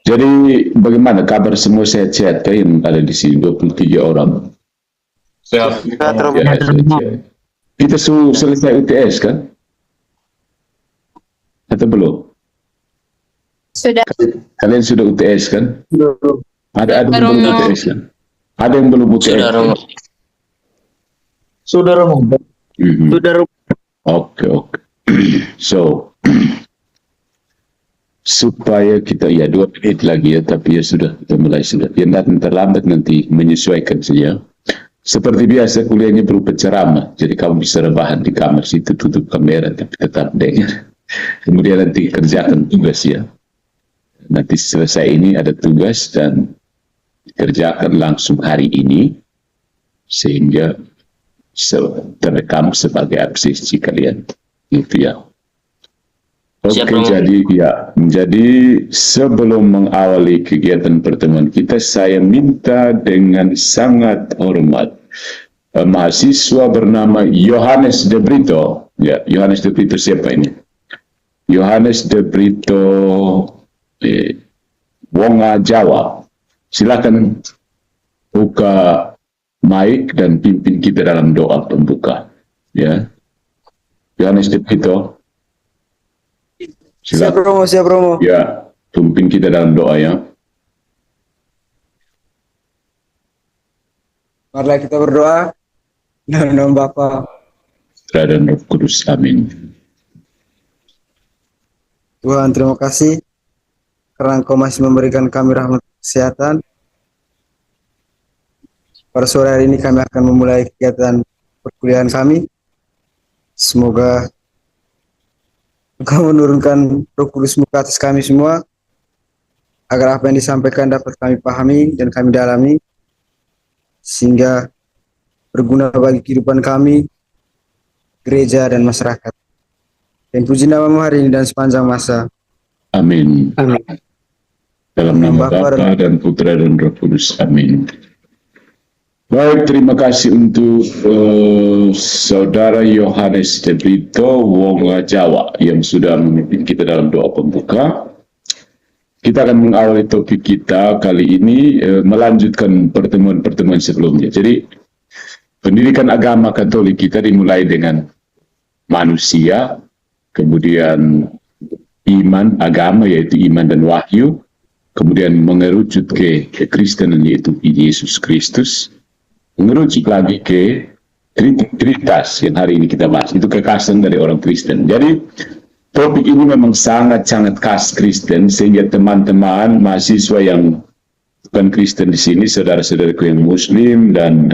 Jadi bagaimana kabar semua sehat-sehat yang ada di sini 23 orang? Sehat. Ya, sehat-sehat. Kita selesai UTS kan? Atau belum? Sudah. Kalian sudah UTS kan? Ada yang belum UTS kan? Ada yang belum UTS? Sudah Romo. Oke. So, supaya kita, 2 menit lagi ya, tapi ya sudah, kita mulai sudah. Yang datang terlambat nanti menyesuaikan saja. Seperti biasa kuliahnya berupa ceramah, jadi kamu bisa rebahan di kamar situ, tutup kamera, tapi tetap dengar. Kemudian nanti kerjakan tugas ya. Nanti selesai ini ada tugas dan kerjakan langsung hari ini, sehingga terekam sebagai absensi kalian. Gitu ya. Oke, jadi sebelum mengawali kegiatan pertemuan kita, saya minta dengan sangat hormat mahasiswa bernama Yohanes de Brito. Ya, Yohanes de Brito siapa ini? Yohanes de Brito Wonga Jawa. Silakan buka mic dan pimpin kita dalam doa pembuka. Ya, Yohanes de Brito. Siap Romo. Ya, pimpin kita dalam doa ya. Marilah kita berdoa. Dalam nama Bapa dan Roh Kudus. Amin. Tuhan, terima kasih karena Engkau masih memberikan kami rahmat kesehatan. Pada sore hari ini kami akan memulai kegiatan perkuliahan kami. Semoga Engkau menurunkan Roh Kudus-Mu ke atas kami semua, agar apa yang disampaikan dapat kami pahami dan kami dalami, sehingga berguna bagi kehidupan kami, gereja, dan masyarakat. Dan puji nama-Mu hari ini dan sepanjang masa. Amin. Dalam nama Bapa dan Putra dan Roh Kudus. Amin. Baik, terima kasih untuk Saudara Yohanes de Brito Wonga Jawa yang sudah memimpin kita dalam doa pembuka. Kita akan mengawali topik kita kali ini, melanjutkan pertemuan-pertemuan sebelumnya. Jadi, pendidikan agama Katolik kita dimulai dengan manusia, kemudian iman, agama yaitu iman dan wahyu, kemudian mengerucut ke kekristenan yaitu Yesus Kristus, mengerucut lagi ke Trinitas yang hari ini kita bahas, itu kekhasan dari orang Kristen. Jadi topik ini memang sangat-sangat khas Kristen, sehingga teman-teman mahasiswa yang bukan Kristen di sini, saudara-saudaraku yang Muslim dan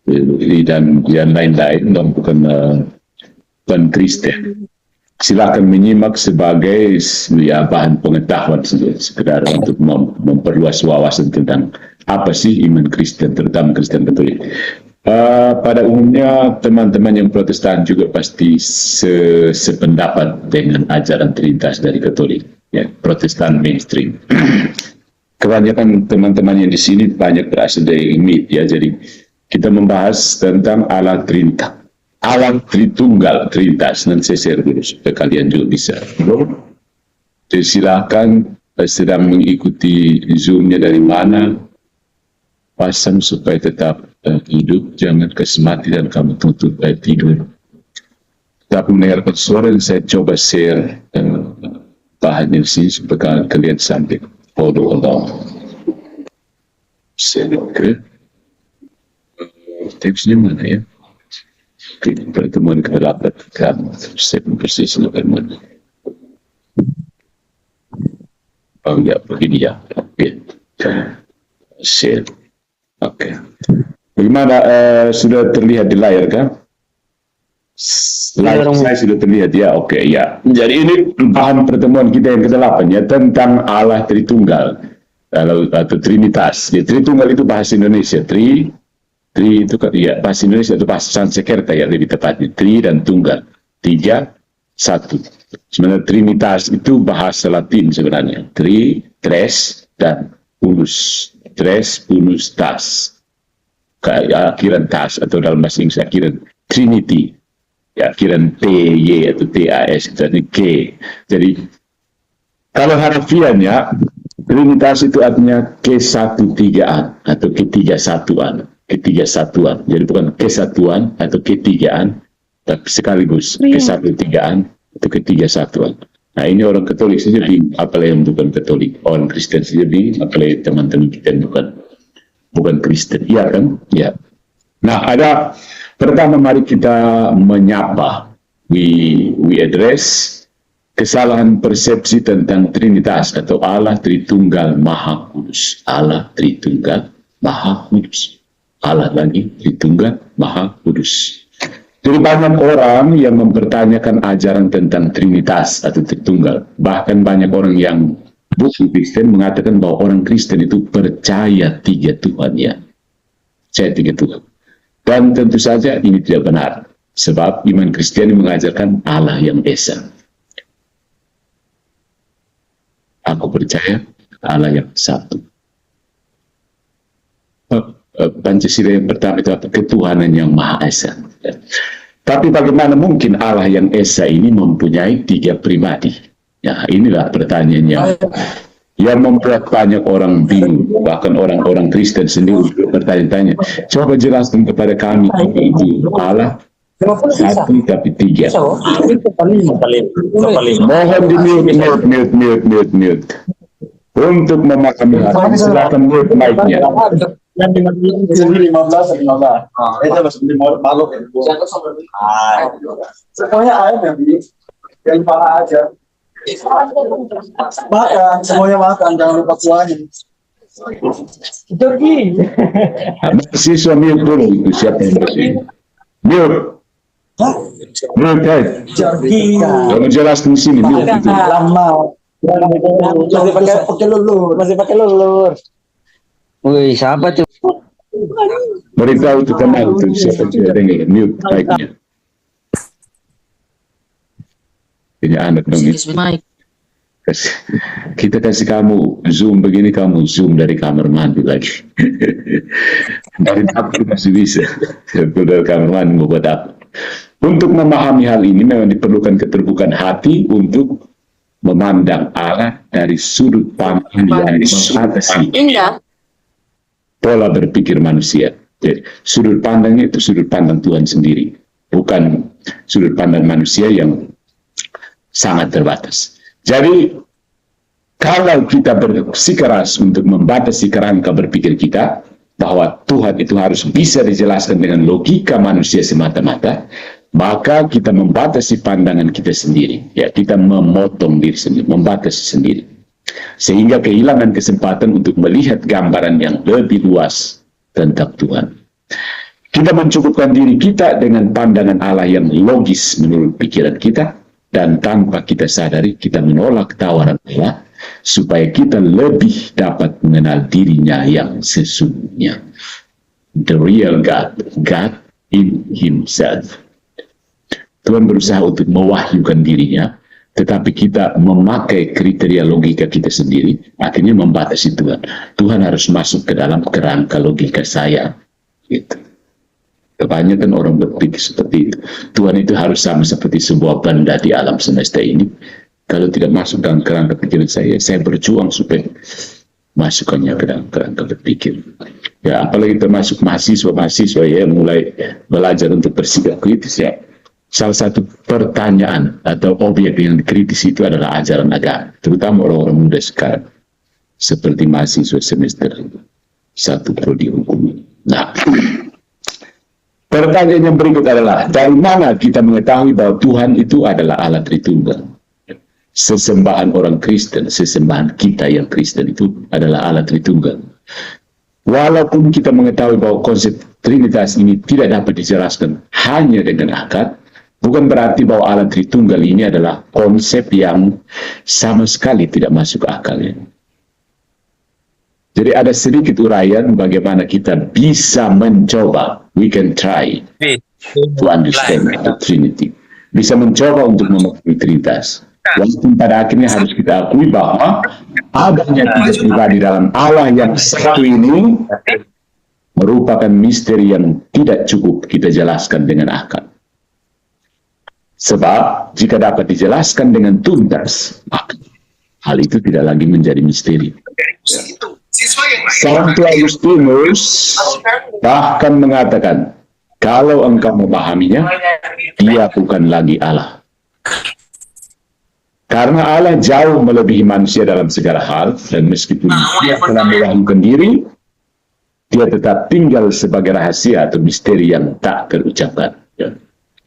yang lain-lain, dan bukan Kristen, silakan menyimak sebagai bahan pengetahuan sekedar untuk memperluas wawasan tentang apa sih iman Kristen, terutama Kristen Katolik. Pada umumnya teman-teman yang Protestan juga pasti sependapat dengan ajaran Trinitas dari Katolik, ya, Protestan mainstream. Kebanyakan teman-teman yang di sini banyak berasal dari MIT, ya. Jadi kita membahas tentang Allah Trinitas, Allah Tritunggal Trinitas. Nanti saya share dulu supaya kalian juga bisa. Jadi silakan sedang mengikuti Zoom-nya dari mana, pasang supaya tetap hidup, jangan kasih mati dan kamu tutup tidur. Tapi mendengarkan suara yang saya coba share bahan di sini supaya kalian sampai follow along. Share, oke. Tipsnya mana ya? Pertemuan ke-8 kan saya persis pertemuan. Oh ya, begini ya. Oke. Share. Oke. Bagaimana, sudah terlihat di layar kan? Layar saya sudah terlihat ya. Oke, ya. Jadi ini bahan pertemuan kita yang ke-8 ya, tentang Allah Tritunggal atau Trinitas. Ya, Tritunggal itu bahasa Indonesia. Tri itu kan ya, bahasa Indonesia itu bahasa Sanskerta ya, lebih tepatnya. Tri dan tunggal. 3, 1. Sebenarnya Trinitas itu bahasa Latin sebenarnya. Tres, dan unus. Tres, unus, tas. Akhiran tas, atau dalam bahasa Inggris akhiran Trinity. Ya, akhiran T-Y atau T-A-S, jadi K. Jadi kalau harafiannya Trinitas itu artinya kesatu-tigaan atau ketiga-satuan. Ketiga-satuan. Jadi bukan kesatuan atau ketigaan, tapi sekaligus kesatu-tigaan atau ketiga-satuan. Nah, ini orang Katolik saja bingung, apalagi yang bukan Katolik. Orang Kristen saja bingung, apalagi teman-teman kita yang bukan Kristen. Iya kan? Ya. Nah, pertama mari kita menyapa. We address kesalahan persepsi tentang Trinitas atau Allah Tritunggal Maha Kudus. Allah Tritunggal Maha Kudus. Allah lagi Tritunggal Maha Kudus. Jadi banyak orang yang mempertanyakan ajaran tentang Trinitas atau Tritunggal. Bahkan banyak orang yang bukan Kristen mengatakan bahwa orang Kristen itu percaya tiga Tuhan, ya. Percaya tiga Tuhan. Dan tentu saja ini tidak benar. Sebab iman Kristiani mengajarkan Allah yang Esa. Aku percaya Allah yang satu. Pancasila yang pertama itu apa? Ketuhanan yang Maha Esa. Tapi bagaimana mungkin Allah yang Esa ini mempunyai tiga pribadi? Ya, inilah pertanyaan yang membuat banyak orang bingung. Bahkan orang-orang Kristen sendiri bertanya-tanya. Coba jelaskan kepada kami itu Allah satu tapi tiga. Mohon di mute. Untuk memahami hal ini, silakan mute mic-nya. Semuanya ayam yang parah aja. Makan, semuanya makan, jangan lupa kuahnya. Jorgi. Siswa mute dulu, itu siapa yang bersih. Mute. Mute, Jorgi. jangan jelaskan di sini. Mute itu. Lama. Masih pakai lulur. Wih, siapa tuh? Beritahu itu tenang, itu siapa yang dengar. Mute mic-nya. Ini anak dong. Kita kasih kamu Zoom begini, kamu Zoom dari kamar mandi lagi. Dari dapur masih bisa. Dari kamar mandi mau buat apa? Untuk memahami hal ini memang diperlukan keterbukaan hati untuk memandang Allah dari sudut pandang yang mengatasi pola berpikir manusia. Jadi sudut pandangnya itu sudut pandang Tuhan sendiri, bukan sudut pandang manusia yang sangat terbatas. Jadi kalau kita bersikeras untuk membatasi kerangka berpikir kita bahwa Tuhan itu harus bisa dijelaskan dengan logika manusia semata-mata, maka kita membatasi pandangan kita sendiri. Ya, kita memotong diri sendiri, membatasi sendiri. Sehingga kehilangan kesempatan untuk melihat gambaran yang lebih luas tentang Tuhan. Kita mencukupkan diri kita dengan pandangan Allah yang logis menurut pikiran kita, dan tanpa kita sadari kita menolak tawaran Allah supaya kita lebih dapat mengenal dirinya yang sesungguhnya. The real God, God in Himself. Tuhan berusaha untuk mewahyukan dirinya, tetapi kita memakai kriteria logika kita sendiri, akhirnya membatasi Tuhan. Tuhan harus masuk ke dalam kerangka logika saya. Gitu. Kebanyakan orang berpikir seperti itu. Tuhan itu harus sama seperti sebuah benda di alam semesta ini. Kalau tidak masuk dalam kerangka pikiran saya berjuang supaya masukkannya ke dalam kerangka berpikir. Ya, apalagi termasuk mahasiswa ya, mulai belajar untuk bersikap kritis ya. Salah satu pertanyaan atau objek yang dikritisi itu adalah ajaran agama, terutama orang-orang muda sekarang, seperti mahasiswa semester 1 prodi hukum. Nah, pertanyaan yang berikut adalah, dari mana kita mengetahui bahwa Tuhan itu adalah Allah Tritunggal? Sesembahan orang Kristen, sesembahan kita yang Kristen itu adalah Allah Tritunggal. Walaupun kita mengetahui bahwa konsep Trinitas ini tidak dapat dijelaskan hanya dengan akad, bukan berarti bahwa Allah Tritunggal ini adalah konsep yang sama sekali tidak masuk akalnya. Jadi ada sedikit uraian bagaimana kita bisa mencoba, we can try to understand the Trinity. Bisa mencoba untuk memahami Trinitas. Walaupun pada akhirnya harus kita akui bahwa adanya tiga pribadi dalam Allah yang satu ini merupakan misteri yang tidak cukup kita jelaskan dengan akal. Sebab jika dapat dijelaskan dengan tuntas, maka hal itu tidak lagi menjadi misteri. Santo Agustinus bahkan mengatakan, kalau engkau memahaminya, dia bukan lagi Allah. Karena Allah jauh melebihi manusia dalam segala hal, dan meskipun dia telah mewahyukan diri, dia tetap tinggal sebagai rahasia atau misteri yang tak terucapkan.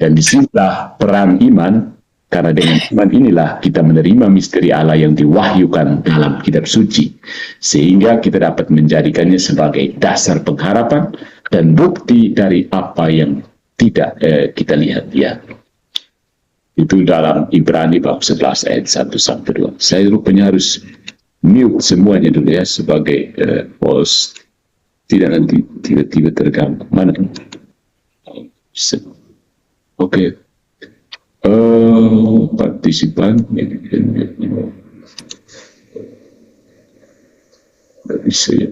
Dan disinilah peran iman, karena dengan iman inilah kita menerima misteri Allah yang diwahyukan dalam kitab suci, sehingga kita dapat menjadikannya sebagai dasar pengharapan dan bukti dari apa yang tidak kita lihat. Ya, itu dalam Ibrani bab 11 ayat 1-2. Saya rupanya harus mute semuanya dulu ya, sebagai host, tidak nanti tiba-tiba terganggu. Mana? Oke. Partisipan nggak bisa ya.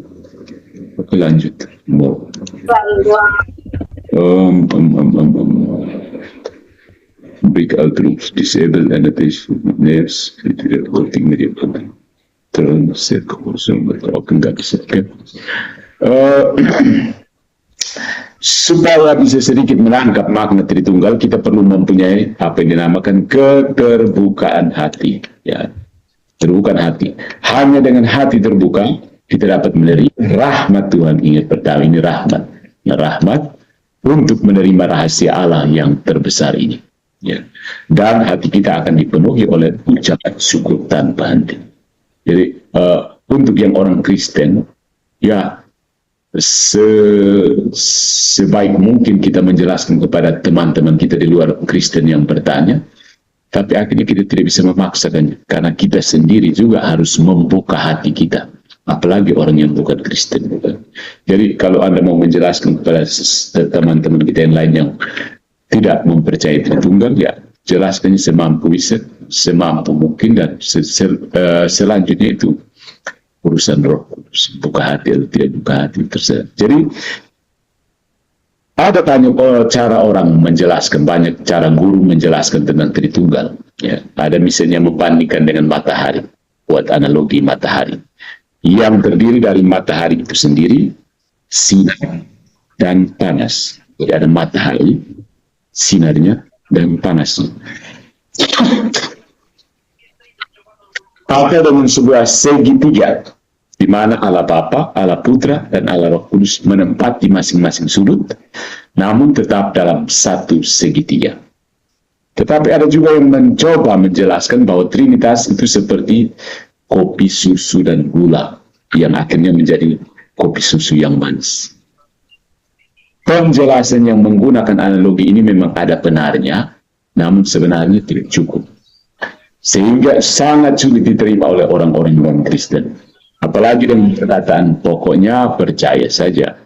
Oke, lanjut. Mau break out groups, disable annotation names, tidak voting media content, turn set kosong broken, nggak bisa kan? Supaya bisa sedikit menangkap makna Tritunggal, kita perlu mempunyai apa yang dinamakan keterbukaan hati. Ya, terbukaan hati. Hanya dengan hati terbuka, kita dapat menerima rahmat Tuhan. Ingat pertama, ini rahmat. Ya, rahmat untuk menerima rahasia Allah yang terbesar ini. Ya. Dan hati kita akan dipenuhi oleh ucapan syukur tanpa henti. Jadi, untuk yang orang Kristen, ya, sebaik mungkin kita menjelaskan kepada teman-teman kita di luar Kristen yang bertanya, tapi akhirnya kita tidak bisa memaksakannya, karena kita sendiri juga harus membuka hati kita, apalagi orang yang bukan Kristen. Bukan? Jadi kalau Anda mau menjelaskan kepada teman-teman kita yang lain yang tidak mempercayai Tritunggal, ya jelaskannya semampu bisa, semampu mungkin, dan selanjutnya itu urusan Roh Kudus, buka hati atau tidak buka hati terserah. Jadi ada banyak cara orang menjelaskan, banyak cara guru menjelaskan tentang Tritunggal. Ya, ada misalnya membandingkan dengan matahari, buat analogi matahari yang terdiri dari matahari itu sendiri, sinar dan panas. Jadi ada matahari, sinarnya dan panasnya. Atau dengan sebuah segitiga, di mana Allah Bapa, Allah Putra, dan Allah Roh Kudus menempati masing-masing sudut, namun tetap dalam satu segitiga. Tetapi ada juga yang mencoba menjelaskan bahwa Trinitas itu seperti kopi susu dan gula, yang akhirnya menjadi kopi susu yang manis. Penjelasan yang menggunakan analogi ini memang ada benarnya, namun sebenarnya tidak cukup, sehingga sangat sulit diterima oleh orang-orang non-Kristen. Apalagi dengan perkataan pokoknya percaya saja.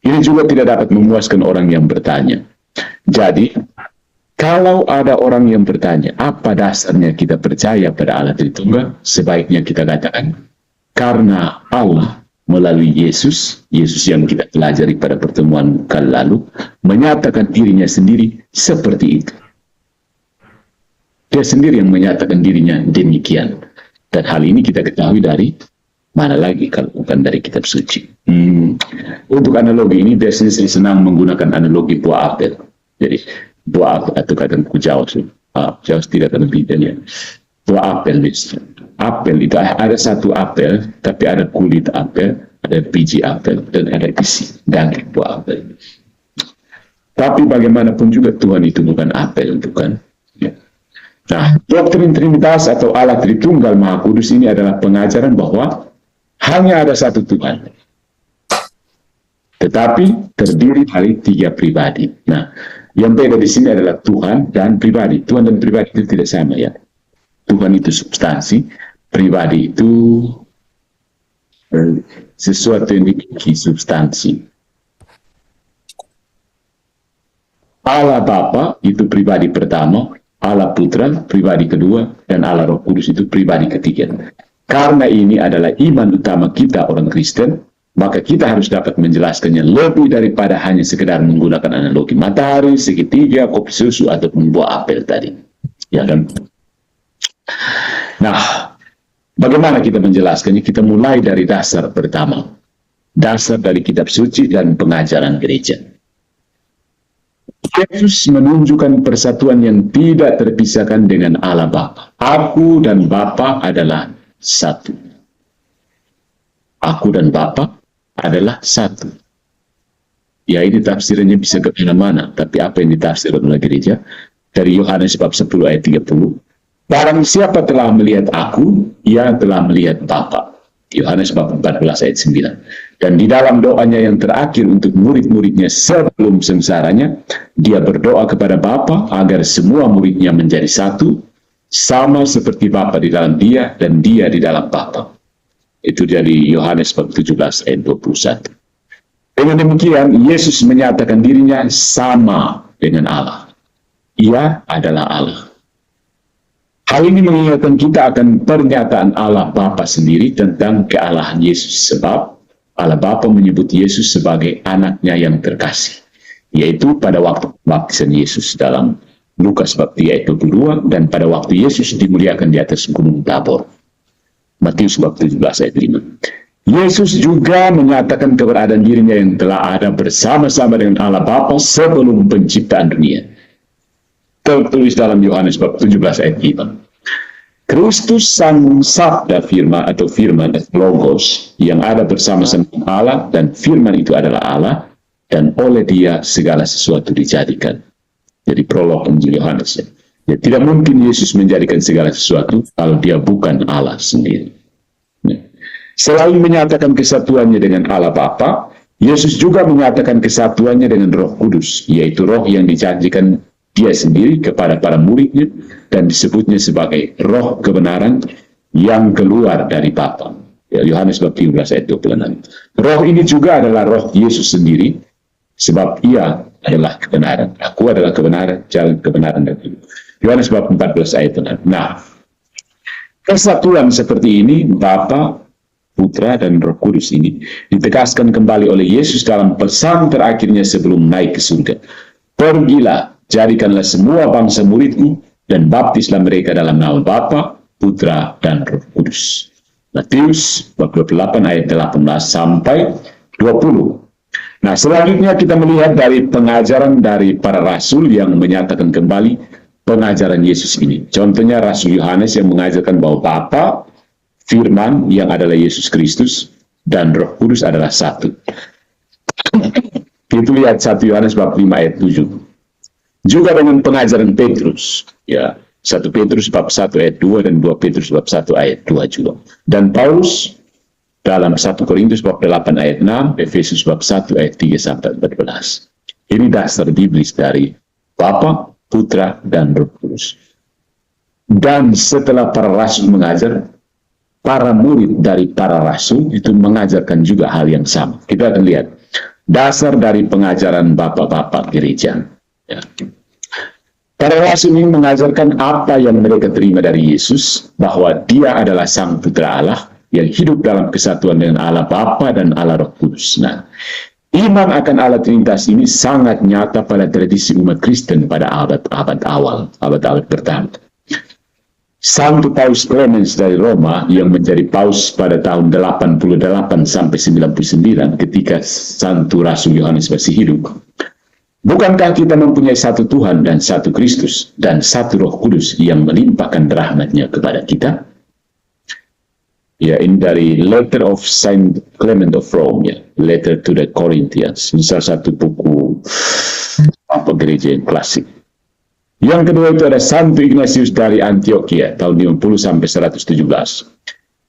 Ini juga tidak dapat memuaskan orang yang bertanya. Jadi, kalau ada orang yang bertanya, apa dasarnya kita percaya pada Allah Tritunggal? Sebaiknya kita katakan, karena Allah melalui Yesus yang kita pelajari pada pertemuan kali lalu, menyatakan dirinya sendiri seperti itu. Dia sendiri yang menyatakan dirinya demikian. Dan hal ini kita ketahui dari mana lagi kalau bukan dari kitab suci. Untuk analogi ini biasanya saya senang menggunakan analogi buah apel. Jadi buah apel atau kadang Jawa tidak akan lebih dari buah apel. Apel itu ada satu apel, tapi ada kulit apel, ada biji apel, dan ada isi daging buah apel. Tapi bagaimanapun juga Tuhan itu bukan apel, bukan? Ya. Nah, doktrin Trinitas atau Allah Tritunggal Maha Kudus ini adalah pengajaran bahwa hanya ada satu Tuhan, tetapi terdiri dari tiga pribadi. Nah, yang beda di sini adalah Tuhan dan pribadi. Tuhan dan pribadi itu tidak sama, ya. Tuhan itu substansi, pribadi itu sesuatu yang dimiliki substansi. Allah Bapa itu pribadi pertama, Allah Putra pribadi kedua, dan Allah Roh Kudus itu pribadi ketiga. Karena ini adalah iman utama kita orang Kristen, maka kita harus dapat menjelaskannya lebih daripada hanya sekedar menggunakan analogi matahari, segitiga, kopi susu, ataupun buah apel tadi. Ya kan? Nah, Bagaimana kita menjelaskannya? Kita mulai dari dasar pertama. Dasar dari kitab suci dan pengajaran gereja. Yesus menunjukkan persatuan yang tidak terpisahkan dengan Allah Bapa. Aku dan Bapa adalah satu. Aku dan Bapa adalah satu. Ya, ini tafsirannya bisa ke mana-mana, tapi apa yang ditafsir oleh gereja? Dari Yohanes bab 10 ayat 30. Barang siapa telah melihat aku, ia telah melihat Bapa. Yohanes bab 14 ayat 9. Dan di dalam doanya yang terakhir untuk murid-muridnya sebelum sengsaranya, dia berdoa kepada Bapa agar semua muridnya menjadi satu, sama seperti Bapa di dalam dia dan dia di dalam Bapa. Itu dari Yohanes bab 17 ayat 21. Dengan demikian, Yesus menyatakan dirinya sama dengan Allah. Ia adalah Allah. Hal ini mengingatkan kita akan pernyataan Allah Bapa sendiri tentang kealahan Yesus, sebab Allah Bapa menyebut Yesus sebagai anaknya yang terkasih, yaitu pada waktu baptisan Yesus dalam Lukas bab 3 ayat 22 dan pada waktu Yesus dimuliakan di atas gunung Tabor, Matius bab 17 ayat 5. Yesus juga menyatakan keberadaan dirinya yang telah ada bersama-sama dengan Allah Bapa sebelum penciptaan dunia. Tertulis dalam Yohanes bab 17 ayat 5. Kristus sang sabda firman atau firman logos yang ada bersama-sama Allah, dan firman itu adalah Allah, dan oleh dia segala sesuatu dijadikan. Jadi prolog Injil Yohanes. Ya, tidak mungkin Yesus menjadikan segala sesuatu kalau dia bukan Allah sendiri. Ya. Selain menyatakan kesatuannya dengan Allah Bapa, Yesus juga menyatakan kesatuannya dengan Roh Kudus, yaitu Roh yang dijanjikan dia sendiri kepada para muridnya dan disebutnya sebagai roh kebenaran yang keluar dari Bapa. Ya, Yohanes bab 13 ayat 26. Roh ini juga adalah roh Yesus sendiri, sebab ia adalah kebenaran. Aku adalah kebenaran, jalan kebenaran dan hidup. Yohanes bab 14 ayat 6. Nah, kesatuan seperti ini, Bapa, Putra, dan Roh Kudus ini ditegaskan kembali oleh Yesus dalam pesan terakhirnya sebelum naik ke surga. Pergilah, jadikanlah semua bangsa muridku, dan baptislah mereka dalam nama Bapa, Putra, dan Roh Kudus. Matius bab 28 ayat 18 sampai 20. Nah, selanjutnya kita melihat dari pengajaran dari para rasul yang menyatakan kembali pengajaran Yesus ini. Contohnya Rasul Yohanes yang mengajarkan bahwa Bapa, Firman yang adalah Yesus Kristus, dan Roh Kudus adalah satu. Kita lihat 1 Yohanes bab 5 ayat 7. Juga dengan pengajaran Petrus, ya, 1 Petrus bab 1 ayat 2 dan 2 Petrus bab 1 ayat 2 juga. Dan Paulus dalam 1 Korintus bab 8 ayat 6, Efesus bab 1 ayat 3 sampai 14. Ini dasar biblis dari Bapa, Putra, dan Roh Kudus. Dan setelah para rasul mengajar, para murid dari para rasul itu mengajarkan juga hal yang sama. Kita akan lihat dasar dari pengajaran bapak-bapak gereja. Ya. Para rasul ini mengajarkan apa yang mereka terima dari Yesus, bahwa dia adalah Sang Putra Allah yang hidup dalam kesatuan dengan Allah Bapa dan Allah Roh Kudus. Nah, iman akan Allah Trinitas ini sangat nyata pada tradisi umat Kristen pada abad-abad awal, abad-abad pertama. Santo Paus Clemens dari Roma yang menjadi paus pada tahun 88 sampai 99 ketika Santo Rasul Yohanes masih hidup. Bukankah kita mempunyai satu Tuhan dan satu Kristus dan satu Roh Kudus yang melimpahkan rahmat-Nya kepada kita? Ya, ini dari Letter of Saint Clement of Rome, ya, Letter to the Corinthians, ini salah satu buku gereja yang klasik. Yang kedua itu ada Santo Ignatius dari Antioquia tahun 50 sampai 117.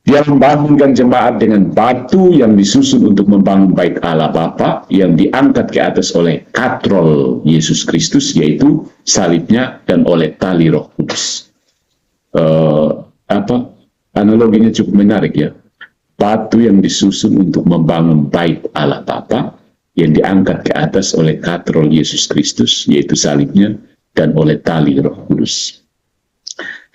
Dia membangunkan jemaat dengan batu yang disusun untuk membangun bait Allah Bapa yang diangkat ke atas oleh katrol Yesus Kristus, yaitu salibnya, dan oleh tali Roh Kudus. Analoginya cukup menarik, ya. Batu yang disusun untuk membangun bait Allah Bapa yang diangkat ke atas oleh katrol Yesus Kristus, yaitu salibnya, dan oleh tali Roh Kudus.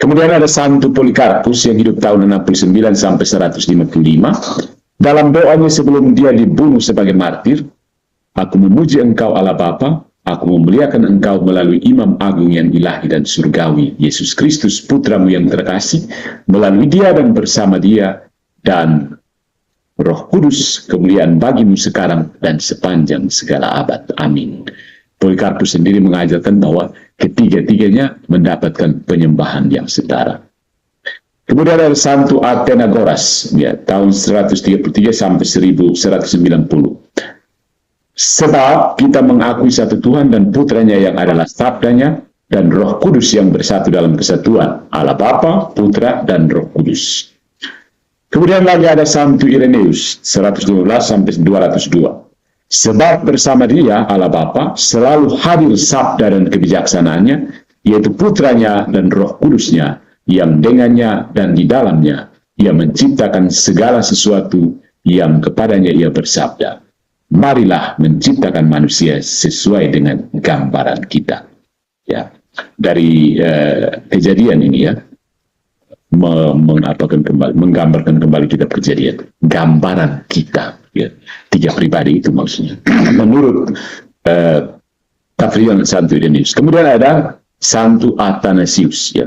Kemudian ada Santo Polikarpus yang hidup tahun 69 sampai 155. Dalam doanya sebelum dia dibunuh sebagai martir, aku memuji Engkau Allah Bapa, Aku memuliakan engkau melalui Imam Agung yang ilahi dan surgawi, Yesus Kristus, putramu yang terkasih, melalui dia dan bersama dia, dan Roh Kudus, kemuliaan bagimu sekarang dan sepanjang segala abad. Amin. Polikarpus sendiri mengajarkan bahwa ketiga-tiganya mendapatkan penyembahan yang setara. Kemudian ada Santo Athenagoras, ya, tahun 133 sampai 1190. Sebab kita mengakui satu Tuhan dan putranya yang adalah sabdanya, dan Roh Kudus yang bersatu dalam kesatuan, Allah Bapa, Putra, dan Roh Kudus. Kemudian lagi ada Santo Irenaeus, 112 sampai 202. Sebab bersama dia, Allah Bapa, selalu hadir sabda dan kebijaksanaannya, yaitu putranya dan Roh Kudusnya, yang dengannya dan di dalamnya ia menciptakan segala sesuatu yang kepadanya ia bersabda. Marilah menciptakan manusia sesuai dengan gambaran kita. Ya, dari kejadian ini ya, menggambarkan kembali kitab Kejadian, gambaran kita, ya, tiga pribadi itu maksudnya. Menurut tafsir Santo Irenaeus. Kemudian ada Santo Athanasius, ya,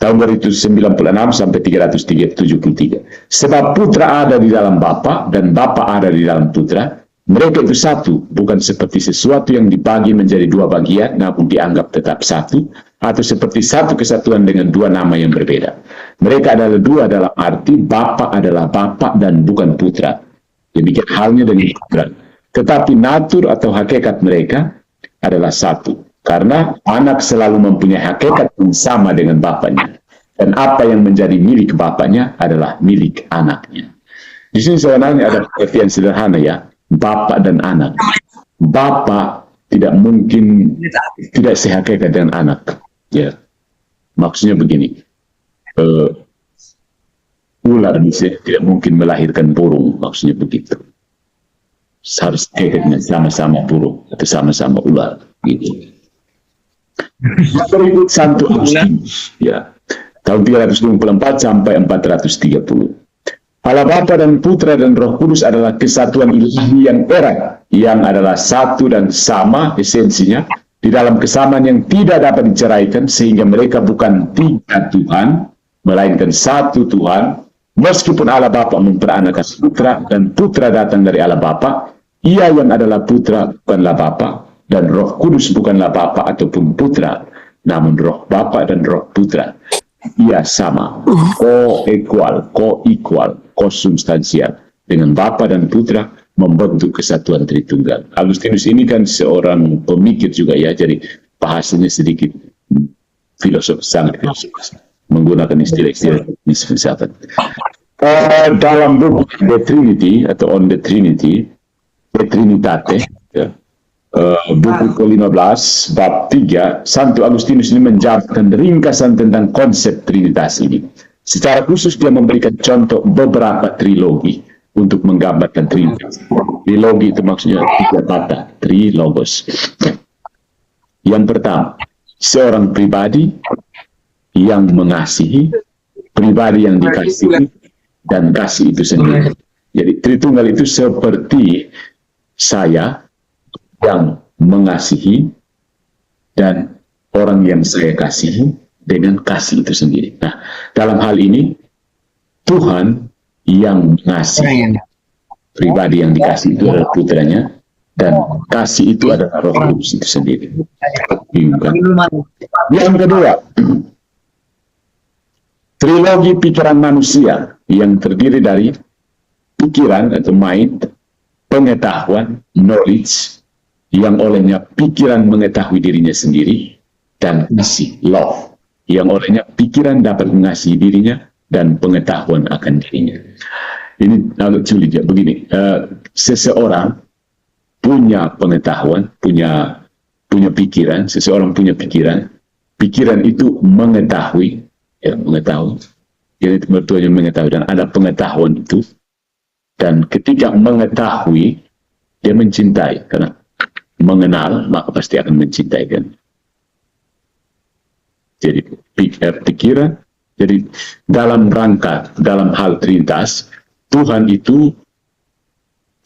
tahun 296 sampai 373. Sebab putra ada di dalam Bapa dan Bapa ada di dalam putra. Mereka itu satu, bukan seperti sesuatu yang dibagi menjadi dua bagian, namun dianggap tetap satu, atau seperti satu kesatuan dengan dua nama yang berbeda. Mereka adalah dua dalam arti Bapa adalah Bapa dan bukan putra. Demikian halnya dengan putra. Tetapi natur atau hakikat mereka adalah satu. Karena anak selalu mempunyai hakikat yang sama dengan bapaknya. Dan apa yang menjadi milik bapaknya adalah milik anaknya. Di sini sebenarnya ada pengertian sederhana ya. Bapak dan anak. Bapak tidak mungkin tidak sehakikat dengan anak. Ya, maksudnya begini. Ular bisa tidak mungkin melahirkan burung. Maksudnya begitu. Harus hakikatnya sama-sama burung atau sama-sama ular. Gitu. Berikut Santo Agustinus. Ya, tahun 324 sampai 430. Allah Bapa dan Putra dan Roh Kudus adalah kesatuan ilahi yang erat, yang adalah satu dan sama esensinya, di dalam kesamaan yang tidak dapat diceraikan, sehingga mereka bukan tiga Tuhan, melainkan satu Tuhan. Meskipun Allah Bapa memperanakan Putra, dan Putra datang dari Allah Bapa, ia yang adalah Putra bukanlah Bapa, dan Roh Kudus bukanlah Bapa ataupun Putra, namun Roh Bapa dan Roh Putra. Ia sama, ko-equal, ko-substansial dengan Bapa dan Putra membentuk kesatuan Tritunggal. Agustinus ini kan seorang pemikir juga ya, jadi bahasanya sedikit sangat filosofis, menggunakan istilah-istilah filsafat. Dalam buku The Trinity atau On the Trinity, The Trinitate, ya, buku ke-15 bab 3, Santo Agustinus ini menjabarkan ringkasan tentang konsep Trinitas ini. Secara khusus dia memberikan contoh beberapa trilogi untuk menggambarkan Trinitas. Trilogi itu maksudnya tiga kata, trilogos. Yang pertama, seorang pribadi yang mengasihi, pribadi yang dikasihi, dan kasih itu sendiri. Jadi Tritunggal itu seperti saya yang mengasihi dan orang yang saya kasihi dengan kasih itu sendiri. Nah, dalam hal ini Tuhan yang mengasihi, pribadi yang dikasih itu adalah putranya, dan kasih itu adalah Roh Kudus itu sendiri. Bingung kan? Yang kedua, trilogi pikiran manusia yang terdiri dari pikiran atau mind, pengetahuan, knowledge, yang olehnya pikiran mengetahui dirinya sendiri, dan kasih, love, yang olehnya pikiran dapat mengasihi dirinya dan pengetahuan akan dirinya. Ini agak sulit ya, begini, seseorang punya pengetahuan, punya pikiran, seseorang punya pikiran, pikiran itu mengetahui, ya, mengetahui, jadi mertuanya mengetahui, dan ada pengetahuan itu, dan ketika mengetahui, dia mencintai, karena mengenal, maka pasti akan mencintai kan. Jadi pikiran, jadi dalam rangka, dalam hal Trinitas, Tuhan itu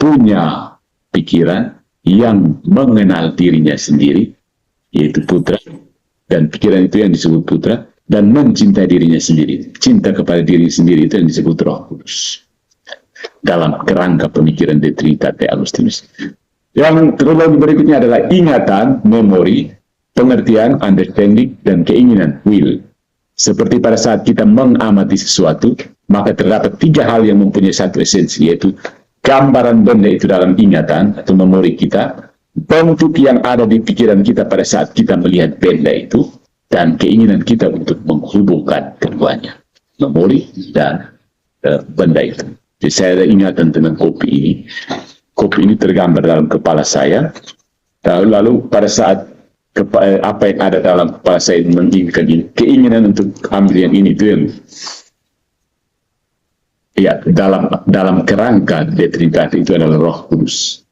punya pikiran, yang mengenal dirinya sendiri, yaitu putra, dan pikiran itu yang disebut putra, dan mencintai dirinya sendiri. Cinta kepada diri sendiri itu yang disebut Roh Kudus. Dalam kerangka pemikiran De Trinitate Agustinus. Yang terlalu berikutnya adalah ingatan, memori, pengertian, understanding, dan keinginan, will. Seperti pada saat kita mengamati sesuatu, maka terdapat 3 hal yang mempunyai satu esensi, yaitu gambaran benda itu dalam ingatan atau memori kita, bentuk yang ada di pikiran kita pada saat kita melihat benda itu, dan keinginan kita untuk menghubungkan keduanya, memori dan benda itu. Jadi saya ada ingatan tentang kopi ini. Kopi ini tergambar dalam kepala saya, lalu pada saat apa yang ada dalam kepala saya menginginkan ini, keinginan untuk ambil yang ini itu yang ya dalam kerangka De Trinitate itu adalah Roh Kudus.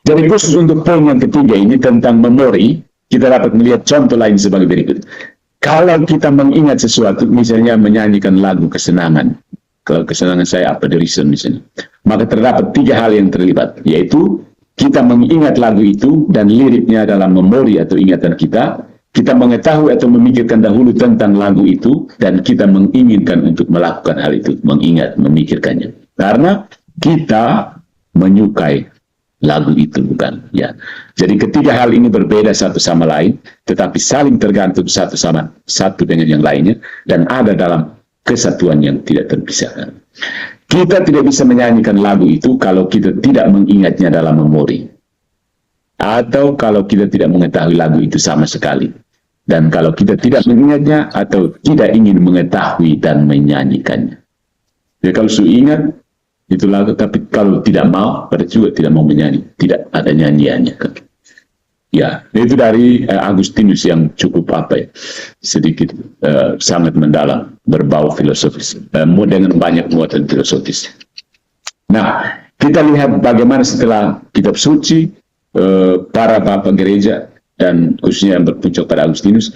Jadi khusus untuk poin yang ketiga ini tentang memori, kita dapat melihat contoh lain sebagai berikut. Kalau kita mengingat sesuatu, misalnya menyanyikan lagu kesenangan, kalau kesenangan saya apa, The Reason misalnya, maka terdapat 3 hal yang terlibat, yaitu kita mengingat lagu itu dan liriknya dalam memori atau ingatan kita mengetahui atau memikirkan dahulu tentang lagu itu, dan kita menginginkan untuk melakukan hal itu, mengingat, memikirkannya. Karena kita menyukai lagu itu, bukan? Ya. Jadi ketiga hal ini berbeda satu sama lain, tetapi saling tergantung satu dengan yang lainnya, dan ada dalam kesatuan yang tidak terpisahkan. Kita tidak bisa menyanyikan lagu itu kalau kita tidak mengingatnya dalam memori, atau kalau kita tidak mengetahui lagu itu sama sekali, dan kalau kita tidak mengingatnya atau tidak ingin mengetahui dan menyanyikannya. Jadi kalau sudah ingat itu lagu, tapi kalau tidak mau, pada juga tidak mau menyanyi, tidak ada nyanyiannya. Ya, itu dari Agustinus yang cukup sedikit sangat mendalam, berbau filosofis, dengan banyak muatan filosofis. Nah, kita lihat bagaimana setelah kitab suci, para bapak gereja, dan khususnya yang berpuncak pada Agustinus,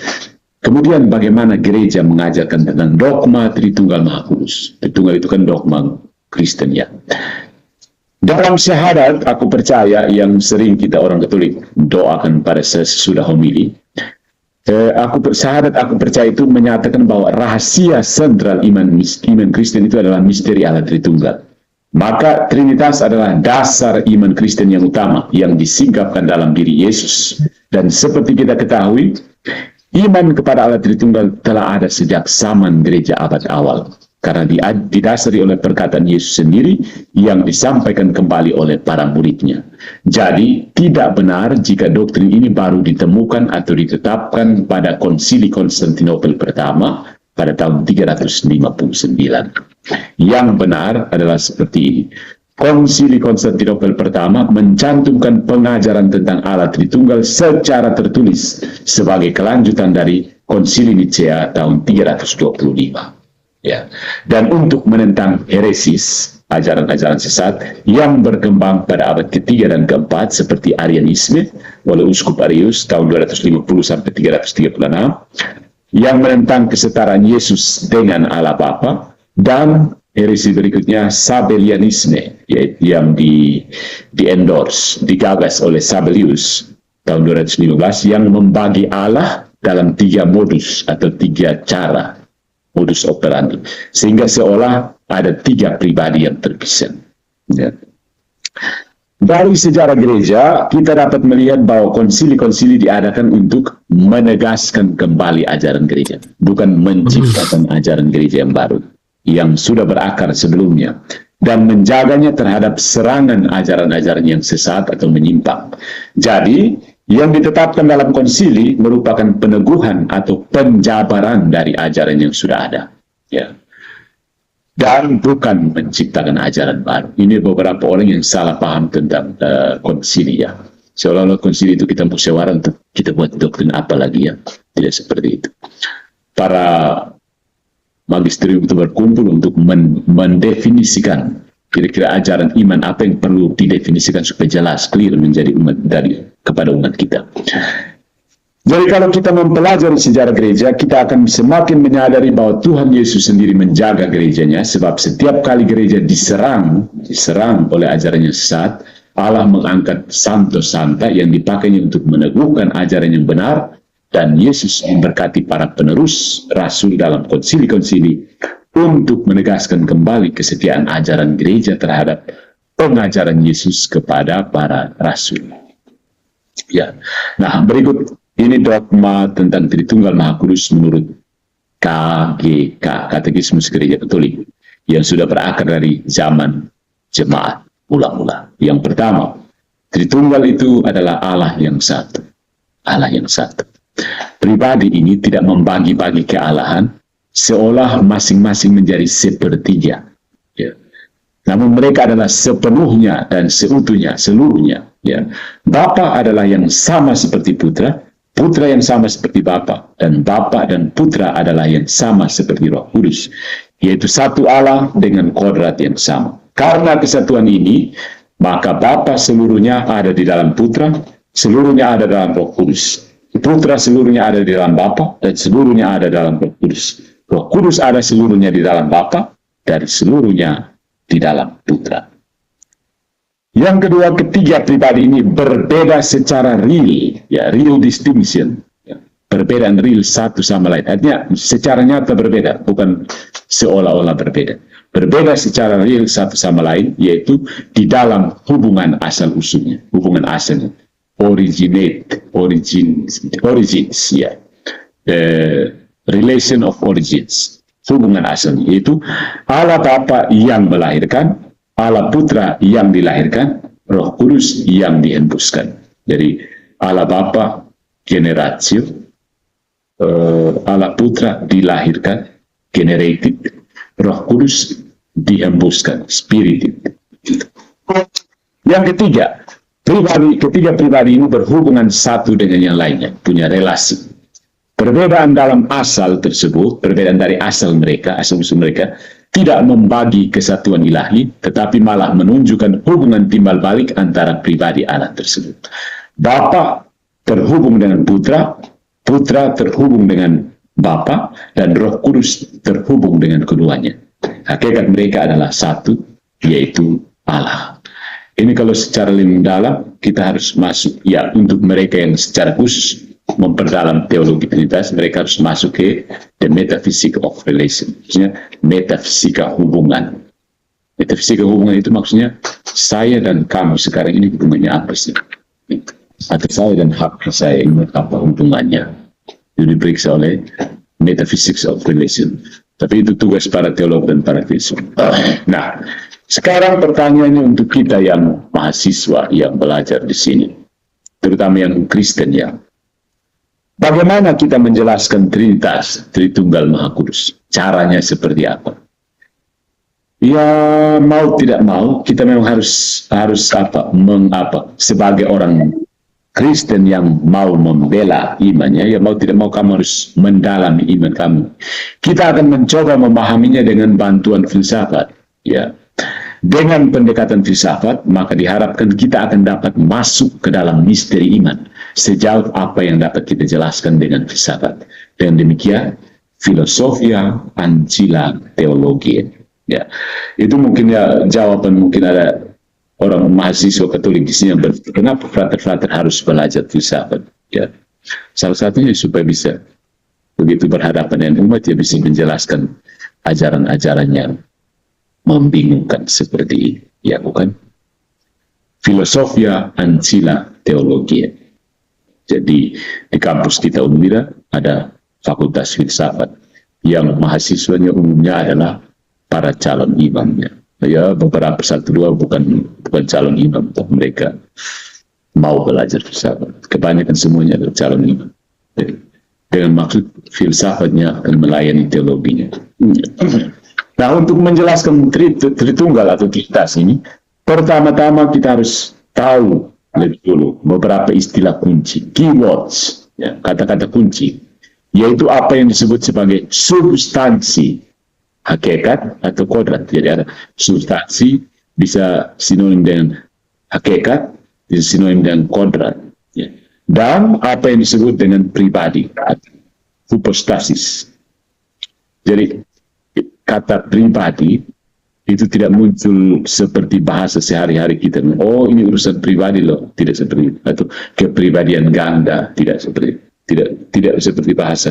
kemudian bagaimana gereja mengajarkan tentang dogma Tritunggal Maha Kudus. Tritunggal itu kan dogma Kristen, ya. Dalam syahadat, aku percaya, yang sering kita orang Katolik doakan pada sesudah homili, syahadat aku percaya itu menyatakan bahwa rahasia sentral iman Kristen itu adalah misteri Allah Tritunggal. Maka Trinitas adalah dasar iman Kristen yang utama, yang disingkapkan dalam diri Yesus. Dan seperti kita ketahui, iman kepada Allah Tritunggal telah ada sejak zaman gereja abad awal, karena didasari oleh perkataan Yesus sendiri yang disampaikan kembali oleh para muridnya. Jadi tidak benar jika doktrin ini baru ditemukan atau ditetapkan pada Konsili Konstantinopel pertama pada tahun 359. Yang benar adalah seperti ini. Konsili Konstantinopel pertama mencantumkan pengajaran tentang Allah Tritunggal secara tertulis sebagai kelanjutan dari Konsili Nicea tahun 325. Ya. Dan untuk menentang heresis, ajaran-ajaran sesat yang berkembang pada abad ketiga dan keempat seperti Arianisme oleh Uskup Arius tahun 250 sampai 336, yang menentang kesetaraan Yesus dengan Allah Bapa, dan heresi berikutnya Sabellianisme, yaitu yang di-endorse, digagas oleh Sabellius tahun 215, yang membagi Allah dalam 3 modus atau 3 cara, modus operandi, sehingga seolah ada 3 pribadi yang terpisah. Ya. Dari sejarah gereja, kita dapat melihat bahwa konsili-konsili diadakan untuk menegaskan kembali ajaran gereja, bukan menciptakan ajaran gereja yang baru, yang sudah berakar sebelumnya, dan menjaganya terhadap serangan ajaran-ajaran yang sesat atau menyimpang. Jadi, yang ditetapkan dalam konsili merupakan peneguhan atau penjabaran dari ajaran yang sudah ada. Ya. Dan bukan menciptakan ajaran baru. Ini beberapa orang yang salah paham tentang konsili, ya. Seolah-olah konsili itu kita musyawarah untuk kita buat doktrin apa lagi, ya. Tidak seperti itu. Para magisterium itu berkumpul untuk mendefinisikan kira-kira ajaran iman apa yang perlu didefinisikan supaya jelas, clear menjadi umat kepada umat kita. Jadi kalau kita mempelajari sejarah gereja, kita akan semakin menyadari bahwa Tuhan Yesus sendiri menjaga gerejanya, sebab setiap kali gereja diserang oleh ajaran yang sesat, Allah mengangkat santo santa yang dipakainya untuk meneguhkan ajaran yang benar, dan Yesus memberkati para penerus rasul dalam konsili-konsili untuk menegaskan kembali kesetiaan ajaran gereja terhadap pengajaran Yesus kepada para rasul. Ya, nah berikut ini dogma tentang Tritunggal Maha Kudus menurut KGK, Katekismus Gereja Katolik, yang sudah berakar dari zaman jemaat mula-mula. Yang pertama, Tritunggal itu adalah Allah yang satu. Allah yang satu. Pribadi ini tidak membagi-bagi kealahan, seolah masing-masing menjadi sepertiga. Ya. Namun mereka adalah sepenuhnya dan seutuhnya, seluruhnya. Ya. Bapa adalah yang sama seperti Putra, Putra yang sama seperti Bapa, dan Bapa dan Putra adalah yang sama seperti Roh Kudus, yaitu satu Allah dengan kodrat yang sama. Karena kesatuan ini, maka Bapa seluruhnya ada di dalam Putra, seluruhnya ada dalam Roh Kudus. Putra seluruhnya ada di dalam Bapa, dan seluruhnya ada dalam Roh Kudus. Roh Kudus ada seluruhnya di dalam Bapa, dan seluruhnya di dalam Putra. Yang kedua, ketiga pribadi ini berbeda secara real, ya, real distinction, ya, perbedaan real satu sama lain. Artinya secara nyata berbeda, bukan seolah-olah berbeda. Berbeda secara real satu sama lain, yaitu di dalam hubungan asal usulnya, hubungan asalnya, origins, ya, relation of origins, hubungan asalnya, yaitu Allah Bapa yang melahirkan, Allah Putra yang dilahirkan, Roh Kudus yang dihembuskan. Jadi Allah Bapa generatio, Allah Putra dilahirkan, generated, Roh Kudus dihembuskan, spirited. Yang ketiga, ketiga pribadi ini berhubungan satu dengan yang lainnya, punya relasi. Perbedaan dalam asal tersebut, perbedaan dari asal mereka, asal-usul mereka, tidak membagi kesatuan ilahi, tetapi malah menunjukkan hubungan timbal balik antara pribadi Allah tersebut. Bapa terhubung dengan Putra, Putra terhubung dengan Bapa, dan Roh Kudus terhubung dengan keduanya. Hakikat mereka adalah satu, yaitu Allah. Ini kalau secara lebih mendalam, kita harus masuk, ya, untuk mereka yang secara khusus memperdalam teologi Trinitas, mereka harus masuk ke the metaphysics of relation, maksudnya metafisika hubungan. Metafisika hubungan itu maksudnya saya dan kamu sekarang ini hubungannya apa sih? Atau saya dan hak saya ini apa hubungannya? Itu diperiksa oleh metaphysics of relation. Tapi itu tugas para teolog dan para filsuf. Nah, sekarang pertanyaannya untuk kita yang mahasiswa yang belajar di sini, terutama yang Kristen ya. Bagaimana kita menjelaskan Trinitas, Tritunggal Maha Kudus? Caranya seperti apa? Ya, mau tidak mau, kita memang harus sebagai orang Kristen yang mau membela imannya, ya mau tidak mau kamu harus mendalami iman kamu. Kita akan mencoba memahaminya dengan bantuan filsafat, ya. Dengan pendekatan filsafat, maka diharapkan kita akan dapat masuk ke dalam misteri iman sejauh apa yang dapat kita jelaskan dengan filsafat. Dengan demikian, filosofia ancilla teologia. Ya, itu mungkin ya jawaban, mungkin ada orang mahasiswa Katolik di sini yang berpikir, kenapa frater-frater harus belajar filsafat? Ya, salah satunya supaya bisa begitu berhadapan dengan umat, ya bisa menjelaskan ajaran-ajaran yang membingungkan seperti ini, ya bukan? Filosofia ancilla teologia. Jadi di kampus kita Unmira ada fakultas filsafat yang mahasiswanya umumnya adalah para calon imamnya. Ya beberapa satu dua bukan calon imam, tapi mereka mau belajar filsafat. Kebanyakan semuanya adalah calon imam. Jadi, dengan maksud filsafatnya akan melayani teologinya. Nah, untuk menjelaskan Tritunggal atau Trinitas ini, pertama-tama kita harus tahu lebih dulu beberapa istilah kunci, keywords, ya, kata-kata kunci, yaitu apa yang disebut sebagai substansi, hakikat atau kodrat. Jadi ada substansi, bisa sinonim dengan hakikat, bisa sinonim dengan kodrat. Ya. dan apa yang disebut dengan pribadi, hypostasis. Jadi kata pribadi itu tidak muncul seperti bahasa sehari-hari kita. Oh, ini urusan pribadi loh, tidak seperti itu. Atau kepribadian ganda, tidak seperti bahasa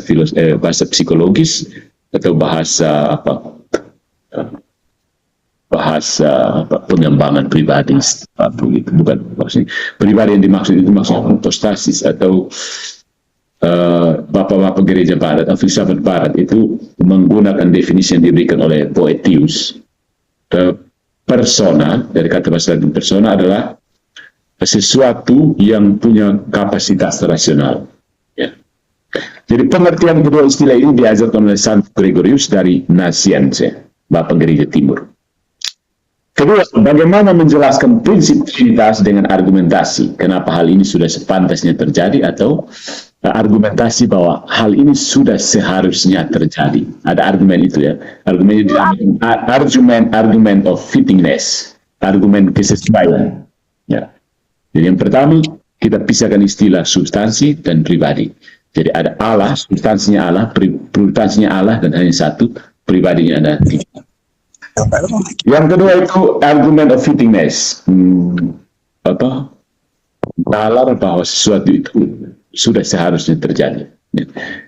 bahasa psikologis atau bahasa pengembangan pribadi begitu. Bukan maksudnya pribadi yang dimaksud itu maksud hypostasis atau bapak-bapak gereja barat atau filsafat barat itu menggunakan definisi yang diberikan oleh Boethius. Persona, dari kata bahasa Latin persona, adalah sesuatu yang punya kapasitas rasional. Ya. Jadi pengertian kedua istilah ini diajarkan oleh Santo Gregorius dari Nazianze, Bapak Gereja Timur. Kedua, bagaimana menjelaskan prinsip Trinitas dengan argumentasi? Kenapa hal ini sudah sepantasnya terjadi, atau argumentasi bahwa hal ini sudah seharusnya terjadi. Ada argumen itu ya. Argument of fittingness. Argumen kesesuaian. Ya. Jadi yang pertama, kita pisahkan istilah substansi dan pribadi. Jadi ada Allah, substansinya Allah, prioritasnya Allah, dan hanya satu, pribadinya ada tiga. Yang kedua itu argument of fittingness. Nalar bahwa sesuatu itu sudah seharusnya terjadi.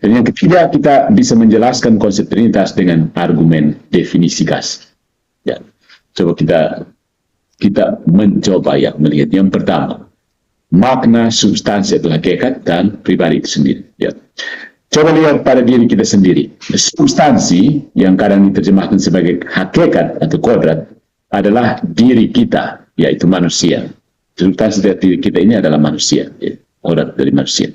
Dan yang ketiga, kita bisa menjelaskan konsep Trinitas dengan argumen definisi gas. Ya. Coba kita mencoba ya melihat yang pertama, makna, substansi atau hakikat, dan pribadi itu sendiri. Ya. Coba lihat pada diri kita sendiri. Substansi yang kadang diterjemahkan sebagai hakikat atau kodrat adalah diri kita, yaitu manusia. Substansi dari diri kita ini adalah manusia. Ya. Kodrat dari manusia.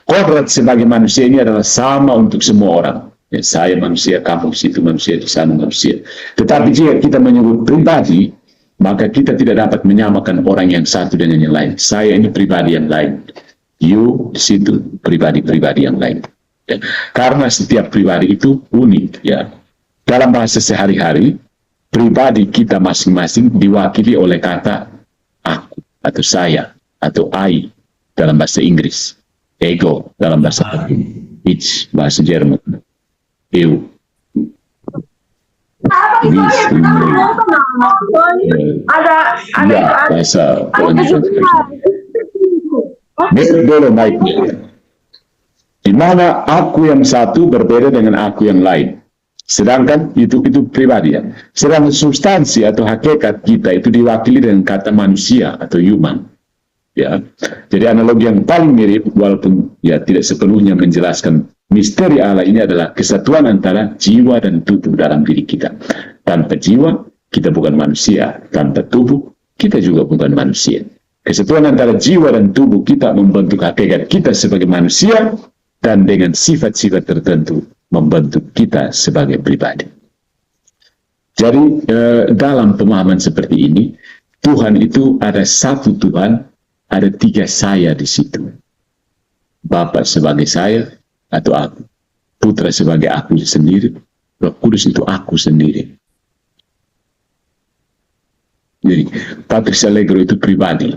Kodrat sebagai manusia ini adalah sama untuk semua orang. Ya, saya manusia, kamu situ manusia, di sana manusia. Tetapi jika kita menyebut pribadi, maka kita tidak dapat menyamakan orang yang satu dengan yang lain. Saya ini pribadi yang lain. You di situ pribadi-pribadi yang lain. Ya. Karena setiap pribadi itu unik. Ya. Dalam bahasa sehari-hari, pribadi kita masing-masing diwakili oleh kata aku atau saya atau I. Dalam bahasa Inggris, ego dalam bahasa Latin, ich bahasa Jerman, eu. Bahasa Polandia. Di mana aku yang satu berbeda dengan aku yang lain. Sedangkan itu pribadi ya. Sedangkan substansi atau hakikat kita itu diwakili dengan kata manusia atau human. Ya, jadi analogi yang paling mirip, walaupun ya tidak sepenuhnya menjelaskan misteri Allah ini, adalah kesatuan antara jiwa dan tubuh dalam diri kita. Tanpa jiwa, kita bukan manusia. Tanpa tubuh, kita juga bukan manusia. Kesatuan antara jiwa dan tubuh kita membentuk hakikat kita sebagai manusia, dan dengan sifat-sifat tertentu membentuk kita sebagai pribadi. Jadi dalam pemahaman seperti ini, Tuhan itu ada satu Tuhan. Ada tiga saya di situ. Bapa sebagai saya atau aku. Putra sebagai aku sendiri. Roh Kudus itu aku sendiri. Jadi, Patris Allegro itu pribadi.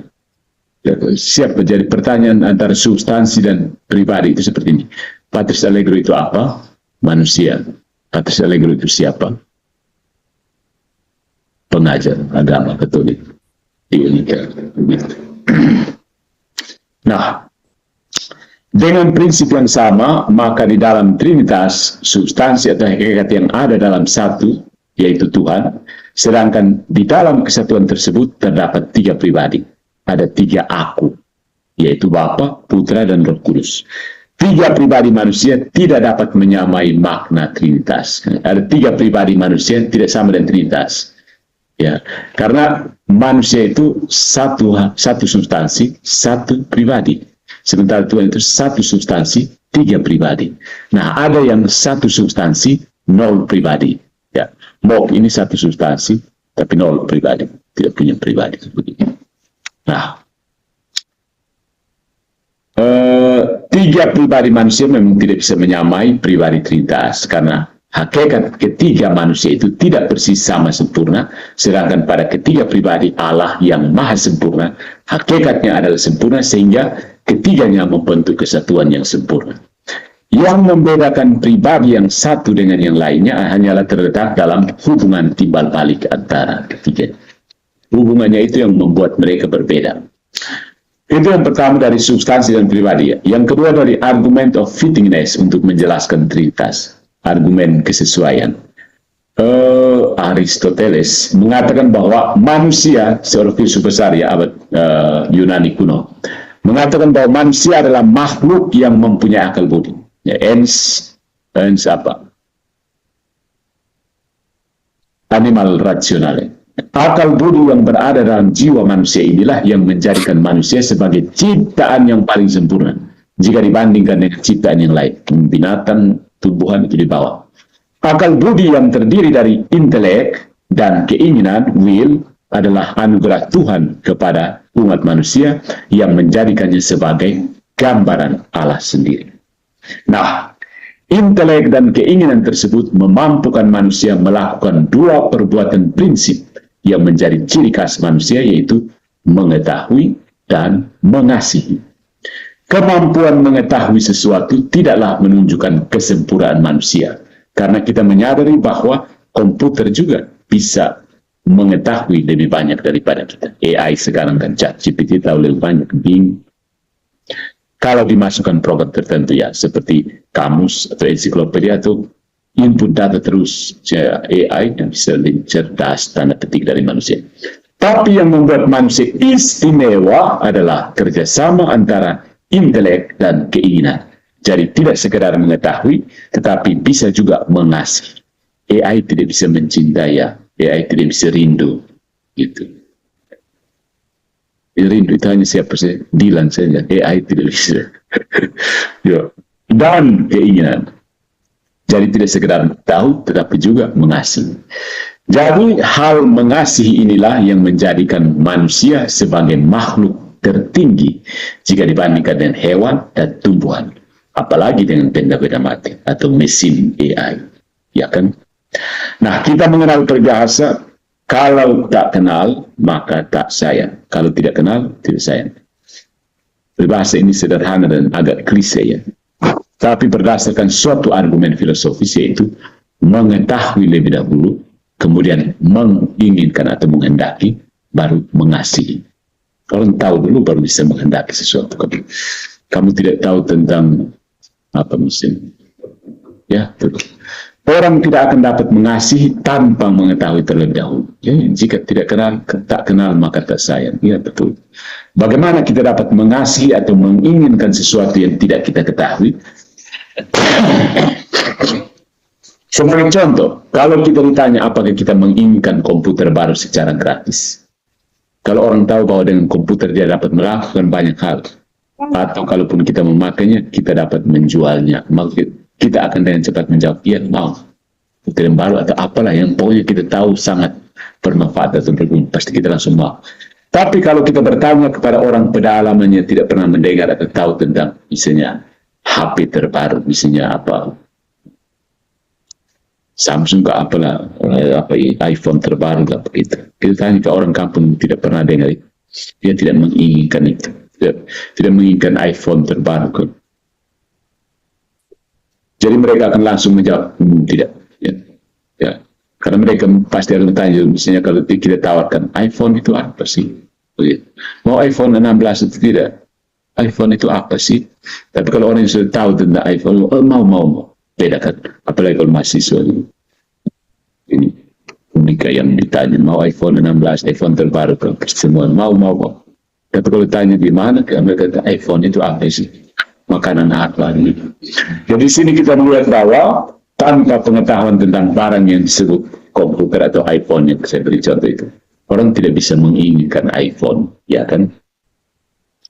Siapa? Jadi pertanyaan antara substansi dan pribadi itu seperti ini. Patris Allegro itu apa? Manusia. Patris Allegro itu siapa? Pengajar agama Katolik di Unika. Nah, dengan prinsip yang sama, maka di dalam Trinitas, substansi atau hakikat yang ada dalam satu, yaitu Tuhan, sedangkan di dalam kesatuan tersebut terdapat tiga pribadi. Ada tiga aku, yaitu Bapa, Putra, dan Roh Kudus. Tiga pribadi manusia tidak dapat menyamai makna Trinitas. Ada tiga pribadi manusia tidak sama dengan Trinitas. Ya, karena manusia itu satu substansi, satu pribadi. Sementara Tuhan itu satu substansi, tiga pribadi. Nah, ada yang satu substansi, nol pribadi. Ya, Mok ini satu substansi, tapi nol pribadi, tidak punya pribadi. Nah, tiga pribadi manusia memang tidak bisa menyamai pribadi Trinitas, karena hakikat ketiga manusia itu tidak persis sama sempurna, sedangkan pada ketiga pribadi Allah yang maha sempurna, hakikatnya adalah sempurna, sehingga ketiganya membentuk kesatuan yang sempurna. Yang membedakan pribadi yang satu dengan yang lainnya hanyalah terletak dalam hubungan timbal balik antara ketiganya. Hubungannya itu yang membuat mereka berbeda. Itu yang pertama dari substansi dan pribadi. Yang kedua dari argument of fittingness untuk menjelaskan Trinitas. Argumen kesesuaian. Aristoteles mengatakan bahwa manusia, seorang filsuf besar ya abad Yunani kuno, mengatakan bahwa manusia adalah makhluk yang mempunyai akal budi. Ya, ens apa? Animal rasional. Akal budi yang berada dalam jiwa manusia inilah yang menjadikan manusia sebagai ciptaan yang paling sempurna jika dibandingkan dengan ciptaan yang lain. Binatang, tumbuhan itu di bawah. Akal budi yang terdiri dari intelek dan keinginan, will, adalah anugerah Tuhan kepada umat manusia yang menjadikannya sebagai gambaran Allah sendiri. Nah, intelek dan keinginan tersebut memampukan manusia melakukan dua perbuatan prinsip yang menjadi ciri khas manusia, yaitu mengetahui dan mengasihi. Kemampuan mengetahui sesuatu tidaklah menunjukkan kesempurnaan manusia, karena kita menyadari bahwa komputer juga bisa mengetahui lebih banyak daripada kita. AI sekarang kan ChatGPT tahu lebih banyak, Bing. Kalau dimasukkan program tertentu ya, seperti kamus atau ensiklopedia atau input data terus, AI yang bisa lebih cerdas tanda petik dari manusia. Tapi yang membuat manusia istimewa adalah kerjasama antara intelek dan keinginan. Jadi tidak sekedar mengetahui, tetapi bisa juga mengasihi. AI tidak bisa mencintai, AI tidak bisa rindu, gitu. Rindu itu hanya siapa sih? Dilan saja. AI tidak bisa. Ya. Dan keinginan. Jadi tidak sekedar tahu, tetapi juga mengasihi. Jadi hal mengasihi inilah yang menjadikan manusia sebagai makhluk tertinggi jika dibandingkan dengan hewan dan tumbuhan. Apalagi dengan benda-benda mati atau mesin AI. Ya kan? Nah, kita mengenal peribahasa, kalau tak kenal, maka tak sayang. Kalau tidak kenal, tidak sayang. Peribahasa ini sederhana dan agak klise ya. Tapi berdasarkan suatu argumen filosofis, yaitu mengetahui lebih dahulu, kemudian menginginkan atau menghendaki, baru mengasihi. Kalau tahu dulu, baru bisa menghendaki sesuatu. Kamu tidak tahu tentang apa mesin. Ya, betul. Orang tidak akan dapat mengasihi tanpa mengetahui terlebih dahulu. Ya, jika tidak kenal, tak kenal maka tak sayang. Ya, betul. Bagaimana kita dapat mengasihi atau menginginkan sesuatu yang tidak kita ketahui? Sebagai contoh, kalau kita ditanya apakah kita menginginkan komputer baru secara gratis. Kalau orang tahu bahwa dengan komputer dia dapat melakukan banyak hal. Atau kalaupun kita memakainya, kita dapat menjualnya. Maka kita akan dengan cepat menjawab, iya mau. Komputer yang baru atau apalah yang pokoknya kita tahu sangat bermanfaat atau berguna. Pasti kita langsung mau. Tapi kalau kita bertanya kepada orang pedalamannya tidak pernah mendengar atau tahu tentang misalnya HP terbaru, misalnya apa Samsung ke apalah, apa iPhone terbaru lah begitu. Kita tanya ke orang kampung tidak pernah dengar itu. Dia tidak menginginkan itu. Tidak menginginkan iPhone terbaru kan. Jadi mereka akan langsung menjawab, tidak. Ya. Karena mereka pasti akan bertanya, misalnya kalau kita tawarkan, iPhone itu apa sih? Begitu. Mau iPhone 16 itu tidak? iPhone itu apa sih? Tapi kalau orang yang sudah tahu tentang iPhone, mau. Beda kan? Apalagi kalau mahasiswa ini. Unika yang ditanya, mau iPhone 16, iPhone terbaru, semua mau. Tapi kalau tanya di mana, mereka kata iPhone itu apa sih? Makanan apa ini? Jadi sini kita melihat bahwa tanpa pengetahuan tentang barang yang disebut komputer atau iPhone yang saya beri contoh itu, orang tidak bisa menginginkan iPhone, ya kan?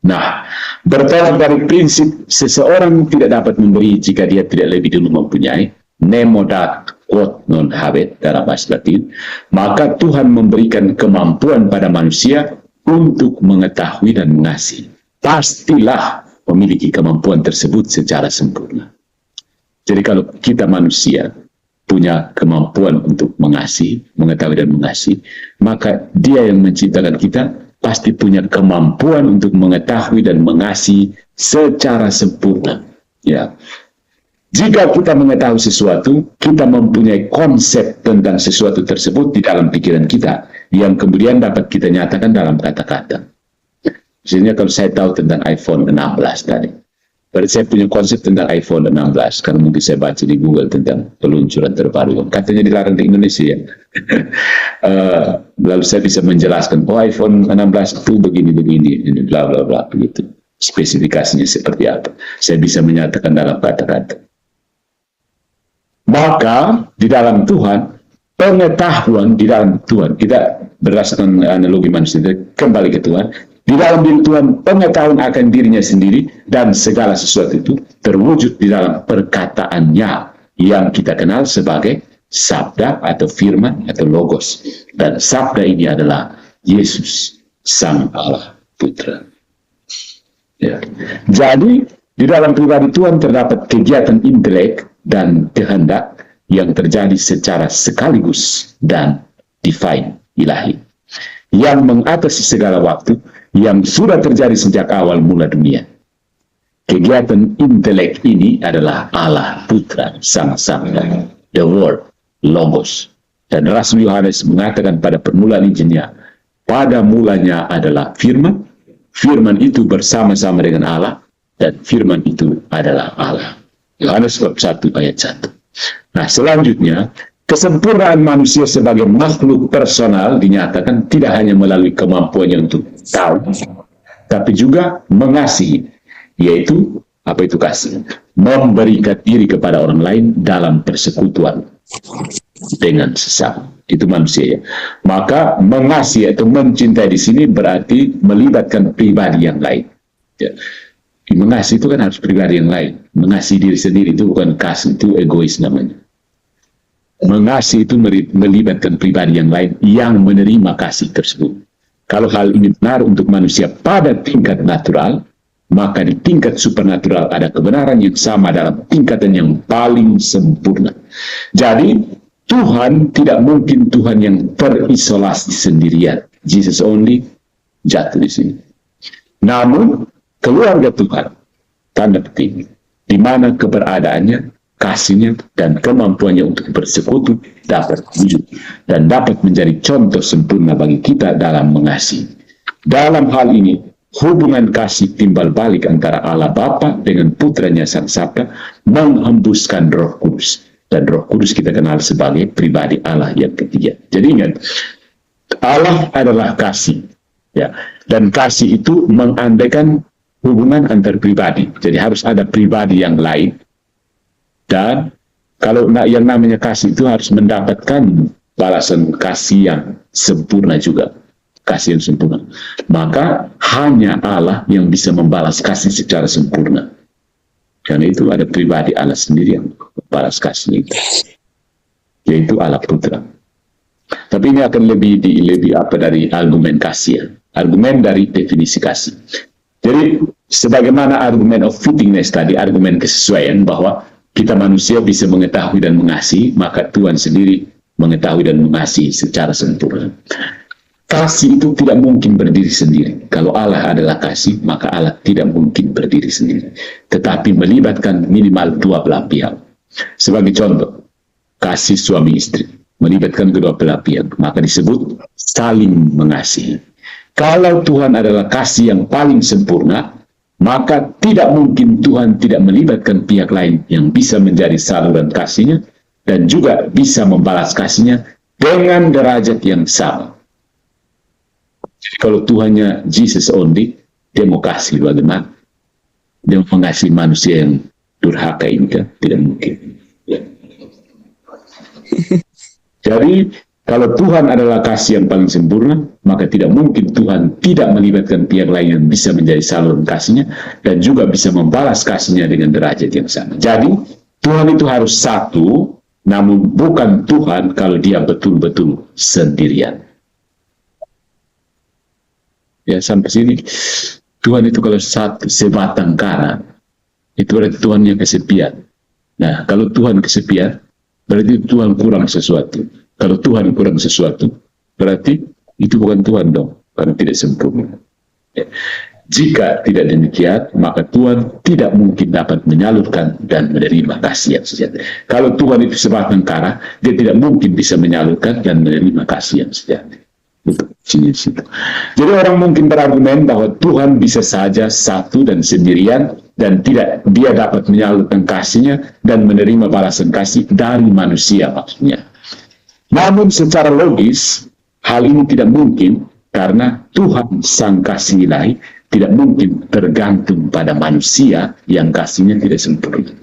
Nah, bertolak dari prinsip seseorang tidak dapat memberi jika dia tidak lebih dulu mempunyai, nemo dat quod non habet dalam bahasa Latin, maka Tuhan memberikan kemampuan pada manusia untuk mengetahui dan mengasihi. Pastilah memiliki kemampuan tersebut secara sempurna. Jadi kalau kita manusia punya kemampuan untuk mengasihi, mengetahui dan mengasihi, maka dia yang menciptakan kita pasti punya kemampuan untuk mengetahui dan mengasihi secara sempurna. Ya. Jika kita mengetahui sesuatu, kita mempunyai konsep tentang sesuatu tersebut di dalam pikiran kita, yang kemudian dapat kita nyatakan dalam kata-kata. Misalnya kalau saya tahu tentang iPhone 16 tadi, berarti saya punya konsep tentang iPhone 16, karena mungkin saya baca di Google tentang peluncuran terbaru. Katanya dilarang di Indonesia ya. Lalu saya bisa menjelaskan, oh iPhone 16 itu begini-begini, bla bla bla, begitu. Spesifikasinya seperti apa. Saya bisa menyatakan dalam kata-kata. Maka di dalam Tuhan, pengetahuan di dalam Tuhan, kita berdasarkan analogi manusia, kembali ke Tuhan, di dalam diri Tuhan, pengetahuan akan dirinya sendiri dan segala sesuatu itu terwujud di dalam perkataannya yang kita kenal sebagai sabda atau firman atau logos. Dan sabda ini adalah Yesus, Sang Allah Putra. Ya. Jadi, di dalam pribadi Tuhan terdapat kegiatan intelek dan kehendak yang terjadi secara sekaligus dan divine, ilahi, yang mengatasi segala waktu, yang sudah terjadi sejak awal mula dunia. Kegiatan intelek ini adalah Allah Putra, Sang Sabda, the Word, Logos. Dan Rasul Yohanes mengatakan pada permulaan Injilnya, pada mulanya adalah firman, firman itu bersama-sama dengan Allah, dan firman itu adalah Allah. Yohanes bab 1 ayat 1. Nah, selanjutnya, kesempurnaan manusia sebagai makhluk personal dinyatakan tidak hanya melalui kemampuannya untuk tahu, tapi juga mengasihi, yaitu apa itu kasih? Memberikan diri kepada orang lain dalam persekutuan dengan sesama. Itu manusia ya. Maka mengasihi atau mencintai di sini berarti melibatkan pribadi yang lain. Ya. Mengasihi itu kan harus pribadi yang lain. Mengasihi diri sendiri itu bukan kasih, itu egois namanya. Mengasihi itu melibatkan pribadi yang lain yang menerima kasih tersebut. Kalau hal ini benar untuk manusia pada tingkat natural, maka di tingkat supernatural ada kebenaran yang sama dalam tingkatan yang paling sempurna. Jadi, Tuhan tidak mungkin Tuhan yang terisolasi sendirian. Jesus only jatuh di sini. Namun, keluarga Tuhan, tanda petik, di mana keberadaannya, kasihnya, dan kemampuannya untuk bersekutu dapat wujud dan dapat menjadi contoh sempurna bagi kita dalam mengasihi. Dalam hal ini, hubungan kasih timbal balik antara Allah Bapa dengan putranya Sang Sabda menghembuskan Roh Kudus. Dan Roh Kudus kita kenal sebagai pribadi Allah yang ketiga. Jadi ingat, Allah adalah kasih. Ya. Dan kasih itu mengandaikan hubungan antar pribadi. Jadi harus ada pribadi yang lain. Dan kalau yang namanya kasih itu harus mendapatkan balasan kasih yang sempurna juga. Kasih yang sempurna. Maka hanya Allah yang bisa membalas kasih secara sempurna. Karena itu ada pribadi Allah sendiri yang membalas kasih itu. Yaitu Allah Putra. Tapi ini akan lebih dari argumen kasih ya. Argumen dari definisi kasih. Jadi, sebagaimana argumen of fittingness tadi, argumen kesesuaian bahwa kita manusia bisa mengetahui dan mengasihi, maka Tuhan sendiri mengetahui dan mengasihi secara sempurna. Kasih itu tidak mungkin berdiri sendiri. Kalau Allah adalah kasih, maka Allah tidak mungkin berdiri sendiri. Tetapi melibatkan minimal dua belah pihak. Sebagai contoh, kasih suami istri. Melibatkan kedua belah pihak. Maka disebut saling mengasihi. Kalau Tuhan adalah kasih yang paling sempurna, maka tidak mungkin Tuhan tidak melibatkan pihak lain yang bisa menjadi saluran kasihnya dan juga bisa membalas kasihnya dengan derajat yang sama. Jadi kalau Tuhannya Jesus only, dia mau kasih bagaimana? Dia mau mengasihi manusia yang durhaka ini kan? Tidak mungkin. Ya. Jadi kalau Tuhan adalah kasih yang paling sempurna, maka tidak mungkin Tuhan tidak melibatkan pihak lain yang bisa menjadi saluran kasihnya dan juga bisa membalas kasihnya dengan derajat yang sama. Jadi Tuhan itu harus satu, namun bukan Tuhan kalau dia betul-betul sendirian. Ya, sampai sini Tuhan itu kalau satu sebatang kara, itu berarti Tuhan yang kesepian. Nah, kalau Tuhan kesepian, berarti Tuhan kurang sesuatu. Kalau Tuhan kurang sesuatu, berarti itu bukan Tuhan dong, karena tidak sempurna. Ya. Jika tidak demikian, maka Tuhan tidak mungkin dapat menyalurkan dan menerima kasih yang sejati. Kalau Tuhan itu sebatang kara, dia tidak mungkin bisa menyalurkan dan menerima kasih yang sejati. Situ. Jadi orang mungkin berargumen bahwa Tuhan bisa saja satu dan sendirian dan tidak dia dapat menyalurkan kasihnya dan menerima balasan kasih dari manusia maksudnya. Namun secara logis hal ini tidak mungkin karena Tuhan sang kasih ilahi tidak mungkin tergantung pada manusia yang kasihnya tidak sempurna.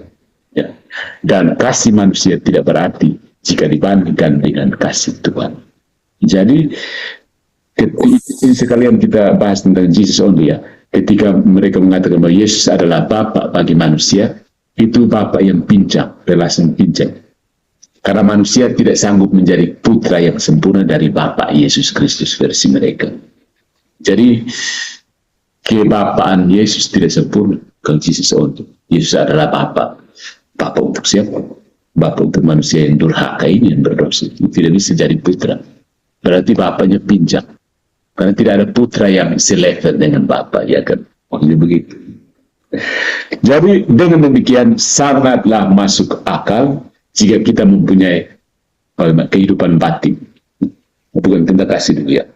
Ya. Dan kasih manusia tidak berarti jika dibandingkan dengan kasih Tuhan. Jadi ini sekalian kita bahas tentang Jesus only ya. Ketika mereka mengatakan bahwa Yesus adalah Bapa bagi manusia, itu Bapa yang pincang, relasi yang pincang. Karena manusia tidak sanggup menjadi putra yang sempurna dari Bapa Yesus Kristus versi mereka. Jadi kebapaan Yesus tidak sempurna kalau Jesus only. Yesus adalah Bapa. Bapa untuk siapa? Bapa untuk manusia yang durhaka ini yang berdosa. Tidak bisa jadi putra. Berarti bapaknya pincang. Karena tidak ada putra yang selevel dengan Bapa, ya kan? Jadi begitu. Jadi dengan demikian sangatlah masuk akal jika kita mempunyai kehidupan batin. Bukan tentang kasih dulu ya.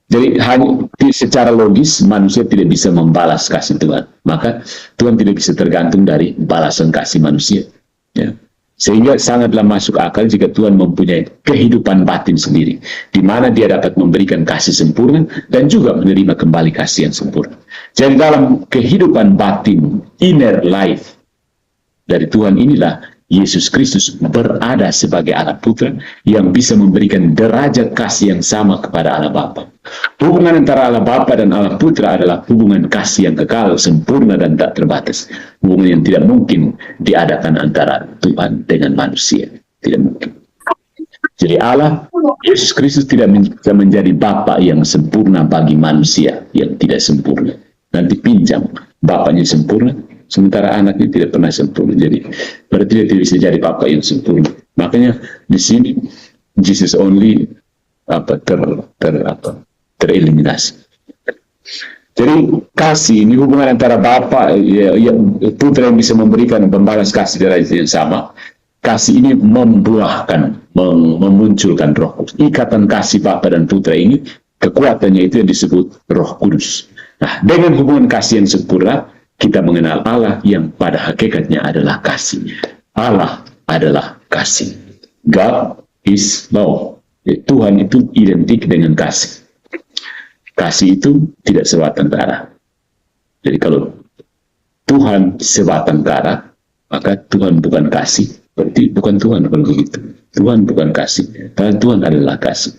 Jadi hanya secara logis manusia tidak bisa membalas kasih Tuhan. Maka Tuhan tidak bisa tergantung dari balasan kasih manusia. Ya. Sehingga sangatlah masuk akal jika Tuhan mempunyai kehidupan batin sendiri, di mana dia dapat memberikan kasih sempurna dan juga menerima kembali kasih yang sempurna. Jadi dalam kehidupan batin, inner life dari Tuhan inilah Yesus Kristus berada sebagai anak putra yang bisa memberikan derajat kasih yang sama kepada Allah Bapa. Hubungan antara Allah Bapa dan Allah Putra adalah hubungan kasih yang kekal, sempurna dan tak terbatas. Hubungan yang tidak mungkin diadakan antara Tuhan dengan manusia. Tidak mungkin. Jadi Allah, Yesus Kristus tidak bisa menjadi Bapa yang sempurna bagi manusia yang tidak sempurna. Nanti pinjam, Bapaknya sempurna, sementara anaknya tidak pernah sempurna. Jadi berarti dia tidak bisa jadi Bapa yang sempurna. Makanya di sini Jesus only tereliminasi. Jadi kasih ini hubungan antara Bapa Putra yang bisa memberikan pembalas kasih derajat yang sama. Kasih ini membuahkan, memunculkan Roh Kudus. Ikatan kasih Bapa dan Putra ini kekuatannya itu yang disebut Roh Kudus. Nah, dengan hubungan kasih yang sempurna, kita mengenal Allah yang pada hakikatnya adalah kasih. Allah adalah kasih. God is love. Tuhan itu identik dengan kasih. Kasih itu tidak sebatang kara. Jadi kalau Tuhan sebatang kara, maka Tuhan bukan kasih. Berarti bukan Tuhan kalau begitu. Tuhan bukan kasih. Karena Tuhan adalah kasih.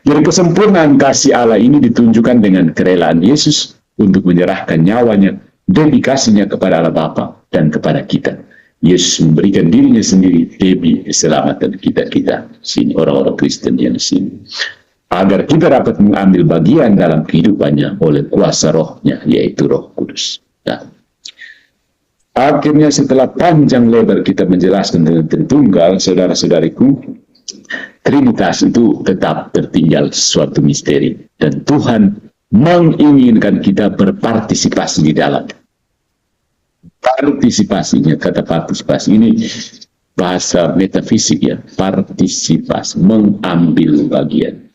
Jadi kesempurnaan kasih Allah ini ditunjukkan dengan kerelaan Yesus untuk menyerahkan nyawanya demi kasihnya kepada Allah Bapa dan kepada kita. Yesus memberikan dirinya sendiri demi keselamatan kita sini, orang-orang Kristen yang sini, agar kita dapat mengambil bagian dalam kehidupannya oleh kuasa Rohnya, yaitu Roh Kudus. Nah, akhirnya setelah panjang lebar kita menjelaskan dengan Tritunggal, saudara-saudariku, Trinitas itu tetap tertinggal suatu misteri, dan Tuhan menginginkan kita berpartisipasi di dalam. Partisipasinya, kata partisipasi ini bahasa metafisik ya, partisipasi, mengambil bagian,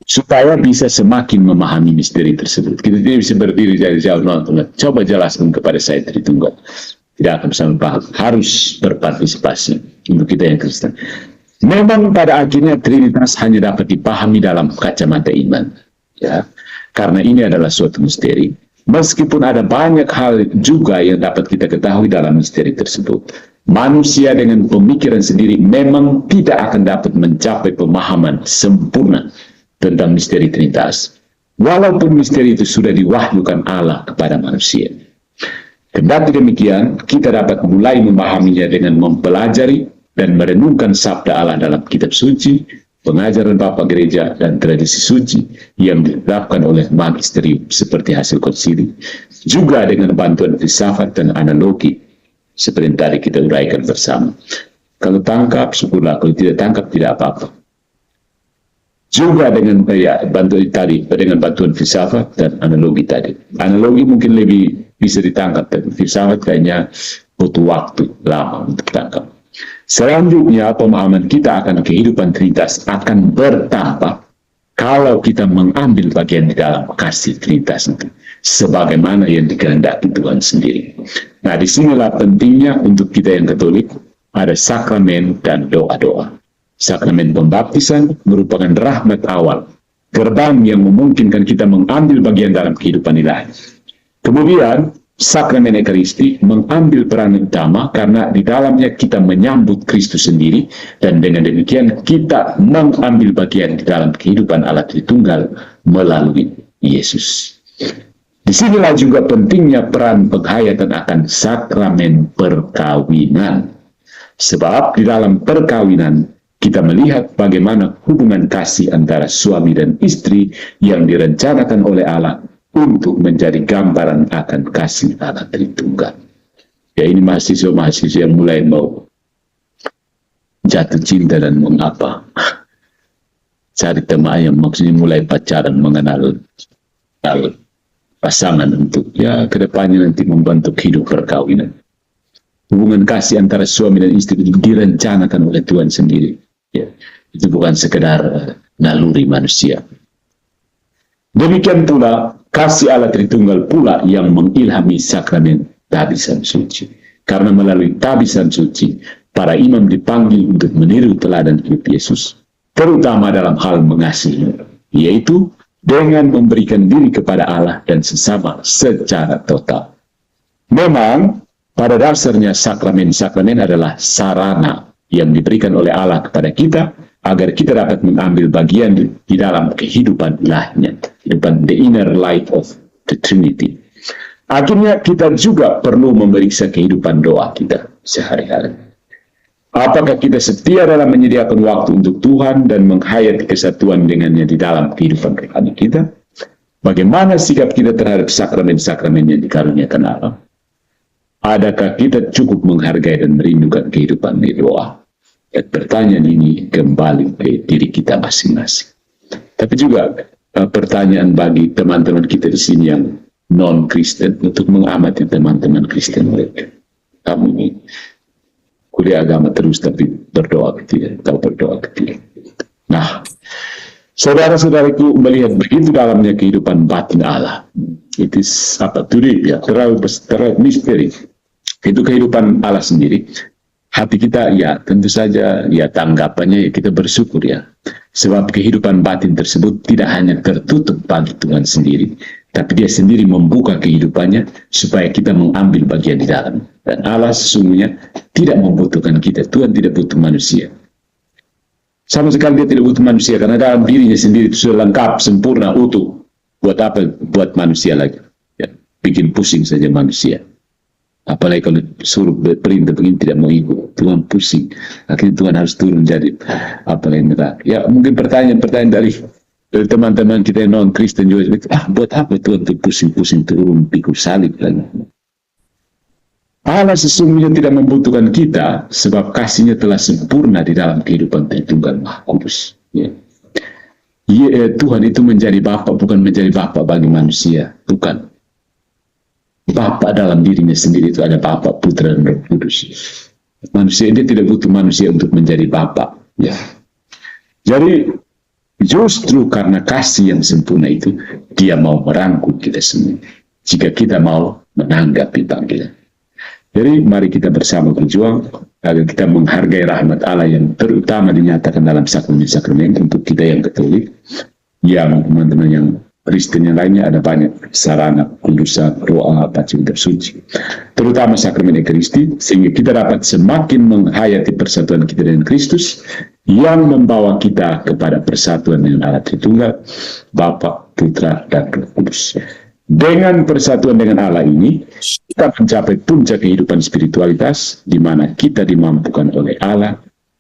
supaya bisa semakin memahami misteri tersebut. Kita tidak bisa berdiri dari jauh nonton. Coba jelaskan kepada saya Tritunggal, tidak akan bisa paham. Harus berpartisipasi untuk kita yang Kristen. Memang pada akhirnya Trinitas hanya dapat dipahami dalam kacamata iman, ya, karena ini adalah suatu misteri. Meskipun ada banyak hal juga yang dapat kita ketahui dalam misteri tersebut, manusia dengan pemikiran sendiri memang tidak akan dapat mencapai pemahaman sempurna tentang misteri Trinitas, walaupun misteri itu sudah diwahyukan Allah kepada manusia. Kendati demikian, kita dapat mulai memahaminya dengan mempelajari dan merenungkan sabda Allah dalam kitab suci, pengajaran Bapa Gereja, dan tradisi suci yang ditetapkan oleh magisterium seperti hasil konsili, juga dengan bantuan filsafat dan analogi seperti tadi kita uraikan bersama. Kalau tangkap, syukurlah. Kalau tidak tangkap, tidak apa-apa. juga dengan bantuan filsafat dan analogi tadi. Analogi mungkin lebih bisa ditangkap, tapi filsafat kayaknya butuh waktu lama untuk tangkap. Selanjutnya, pemahaman kita akan kehidupan Trinitas akan bertambah kalau kita mengambil bagian di dalam kasih Trinitas itu, sebagaimana yang dikehendaki Tuhan sendiri. Nah, disinilah pentingnya untuk kita yang Katolik ada sakramen dan doa-doa. Sakramen pembaptisan merupakan rahmat awal, gerbang yang memungkinkan kita mengambil bagian dalam kehidupan ilahi. Kemudian, sakramen Ekaristi mengambil peran utama karena di dalamnya kita menyambut Kristus sendiri, dan dengan demikian kita mengambil bagian di dalam kehidupan Allah Tritunggal melalui Yesus. Disinilah juga pentingnya peran penghayatan akan sakramen perkawinan. Sebab di dalam perkawinan kita melihat bagaimana hubungan kasih antara suami dan istri yang direncanakan oleh Allah untuk menjadi gambaran akan kasih Allah Tritunggal. Ya, ini mahasiswa-mahasiswa yang mulai mau jatuh cinta dan mengapa cari teman yang maksudnya mulai pacaran, mengenal pasangan untuk ya kedepannya nanti membentuk hidup perkawinan. Hubungan kasih antara suami dan istri itu direncanakan oleh Tuhan sendiri. Ya, itu bukan sekedar naluri manusia. Demikian pula kasih Allah Tritunggal pula yang mengilhami sakramen tabisan suci. Karena melalui tabisan suci, para imam dipanggil untuk meniru teladan hidup Yesus, terutama dalam hal mengasihi, yaitu dengan memberikan diri kepada Allah dan sesama secara total. Memang pada dasarnya sakramen-sakramen adalah sarana yang diberikan oleh Allah kepada kita agar kita dapat mengambil bagian di dalam kehidupan ilahinya, kehidupan the inner life of the Trinity. Akhirnya kita juga perlu memeriksa kehidupan doa kita sehari-hari. Apakah kita setia dalam menyediakan waktu untuk Tuhan dan menghayati kesatuan dengannya di dalam kehidupan rohani kita? Bagaimana sikap kita terhadap sakramen-sakramen yang dikaruniakan Allah? Adakah kita cukup menghargai dan merindukan kehidupan di doa? Dan pertanyaan ini kembali ke diri kita masing-masing. Tapi juga pertanyaan bagi teman-teman kita di sini yang non-Kristen untuk mengamati teman-teman Kristen mereka. Kamu ini kuliah agama terus tapi berdoa kecil, atau berdoa kecil. Nah, saudara-saudariku melihat begitu dalamnya kehidupan batin Allah. It is terlalu misteri. Itu kehidupan Allah sendiri. Hati kita ya tentu saja ya tanggapannya ya kita bersyukur ya. Sebab kehidupan batin tersebut tidak hanya tertutup bagi Tuhan sendiri, tapi dia sendiri membuka kehidupannya supaya kita mengambil bagian di dalam. Dan Allah sesungguhnya tidak membutuhkan kita. Tuhan tidak butuh manusia. Sama sekali dia tidak butuh manusia karena dalam dirinya sendiri itu sudah lengkap, sempurna, utuh. Buat apa buat manusia lagi? Ya, bikin pusing saja manusia. Apalagi kalau suruh perintah begini tidak mau ikut, Tuhan pusing. Akhirnya Tuhan harus turun jadi apalagi neraka. Ya mungkin pertanyaan dari teman-teman kita yang non Kristen juga, buat apa Tuhan tuh pusing-pusing turun pikul salib lagi? Allah sesungguhnya tidak membutuhkan kita sebab kasihnya telah sempurna di dalam kehidupan Tritunggal Maha Kudus. Ya. Tuhan itu menjadi Bapa bukan menjadi Bapa bagi manusia, bukan. Bapa dalam dirinya sendiri itu ada Bapa, Putra, dan Roh Kudus. Manusia ini tidak butuh manusia untuk menjadi Bapa. Ya. Jadi justru karena kasih yang sempurna itu, dia mau merangkul kita semua. Jika kita mau menanggapi panggilan. Jadi mari kita bersama berjuang agar kita menghargai rahmat Allah yang terutama dinyatakan dalam sakramen-sakramen untuk kita yang Katolik, yang teman-teman yang Kristen yang lainnya ada banyak sarana kudusan, doa, bacaan suci, terutama sakramen Ekaristi, sehingga kita dapat semakin menghayati persatuan kita dengan Kristus yang membawa kita kepada persatuan dengan Allah Tritunggal, Bapa, Putra, dan Roh Kudus. Dengan persatuan dengan Allah ini, kita mencapai puncak kehidupan spiritualitas, di mana kita dimampukan oleh Allah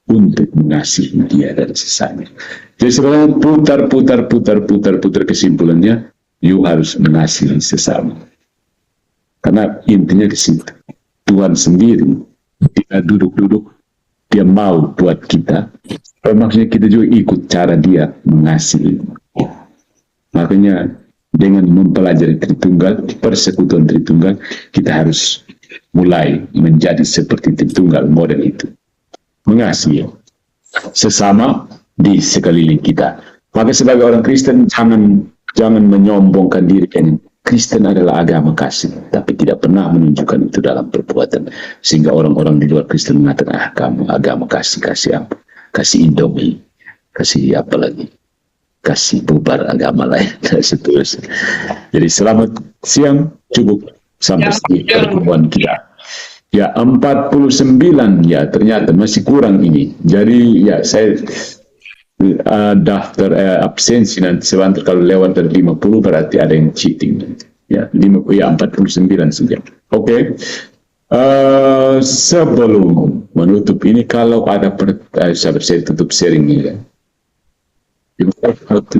untuk mengasihi Dia dan sesama. Jadi sebenarnya putar kesimpulannya, you harus mengasihi sesama. Karena intinya di situ. Tuhan sendiri tidak duduk-duduk dia mau buat kita, maksudnya kita juga ikut cara dia mengasihi. Makanya dengan mempelajari Tritunggal, persekutuan Tritunggal, kita harus mulai menjadi seperti Tritunggal model itu. Mengasihi sesama di sekeliling kita. Maka sebagai orang Kristen jangan menyombongkan diri dengan Kristen adalah agama kasih, tapi tidak pernah menunjukkan itu dalam perbuatan, sehingga orang-orang di luar Kristen mengatakan kamu agama kasih apa, kasih Indomie, kasih apa lagi, kasih bubar agama lain dan seterusnya. Jadi selamat siang, cukup sampai sini pertemuan kita. Ya 49 ya, ternyata masih kurang ini. Jadi ya saya daftar absensi nanti sebentar, kalau lewat dari 50 berarti ada yang cheating. Ya 49 saja. Oke. Sebelum menutup ini, kalau ada sahabat saya tutup sharing ini ya. You have to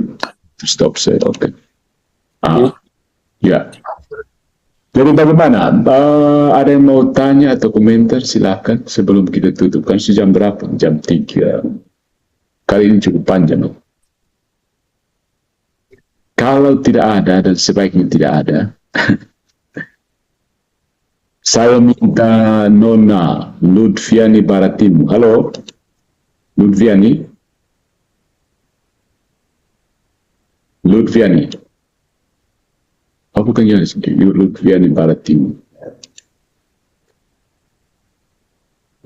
stop share. Oke. Ya. Jadi bagaimana? Ada yang mau tanya atau komentar? Silakan sebelum kita tutup. Kan jam berapa? Jam 3. Kali ini cukup panjang. Kalau tidak ada, dan sebaiknya tidak ada, saya minta Nona Lutfiani Baratimu. Halo, Lutfiani. Apa kan yang Lutfiani Baratimu?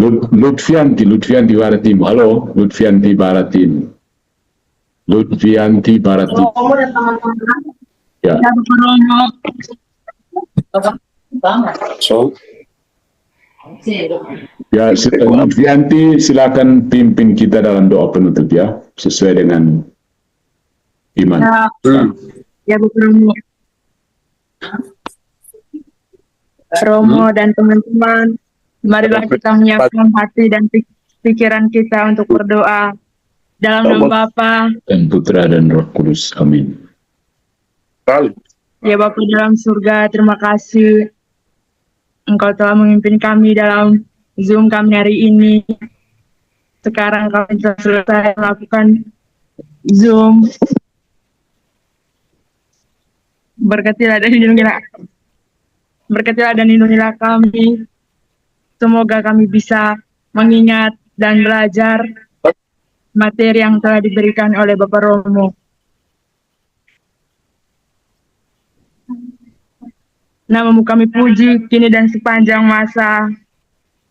Lutfianti Baratimu. Halo, Lutfianti Baratimu. Ya. Ya, Lutfianti silakan pimpin kita dalam doa penutup ya, sesuai dengan iman. Ya, Bu Romo dan teman-teman, marilah kita menyiapkan hati dan pikiran kita untuk berdoa dalam nama Bapa dan Putra dan Roh Kudus. Amin. Ya Bapa dalam surga, terima kasih Engkau telah memimpin kami dalam Zoom kami hari ini. Sekarang kami telah selesai melakukan Zoom. Berkatilah dan lindungilah kami. Semoga kami bisa mengingat dan belajar materi yang telah diberikan oleh Bapak Romo. Namamu kami puji kini dan sepanjang masa.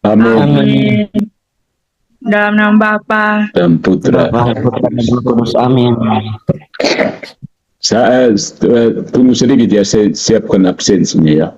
Amin. Dalam nama Bapa Dan Putra. Amin. Saya tunggu sedikit ya, saya siapkan absensinya ya.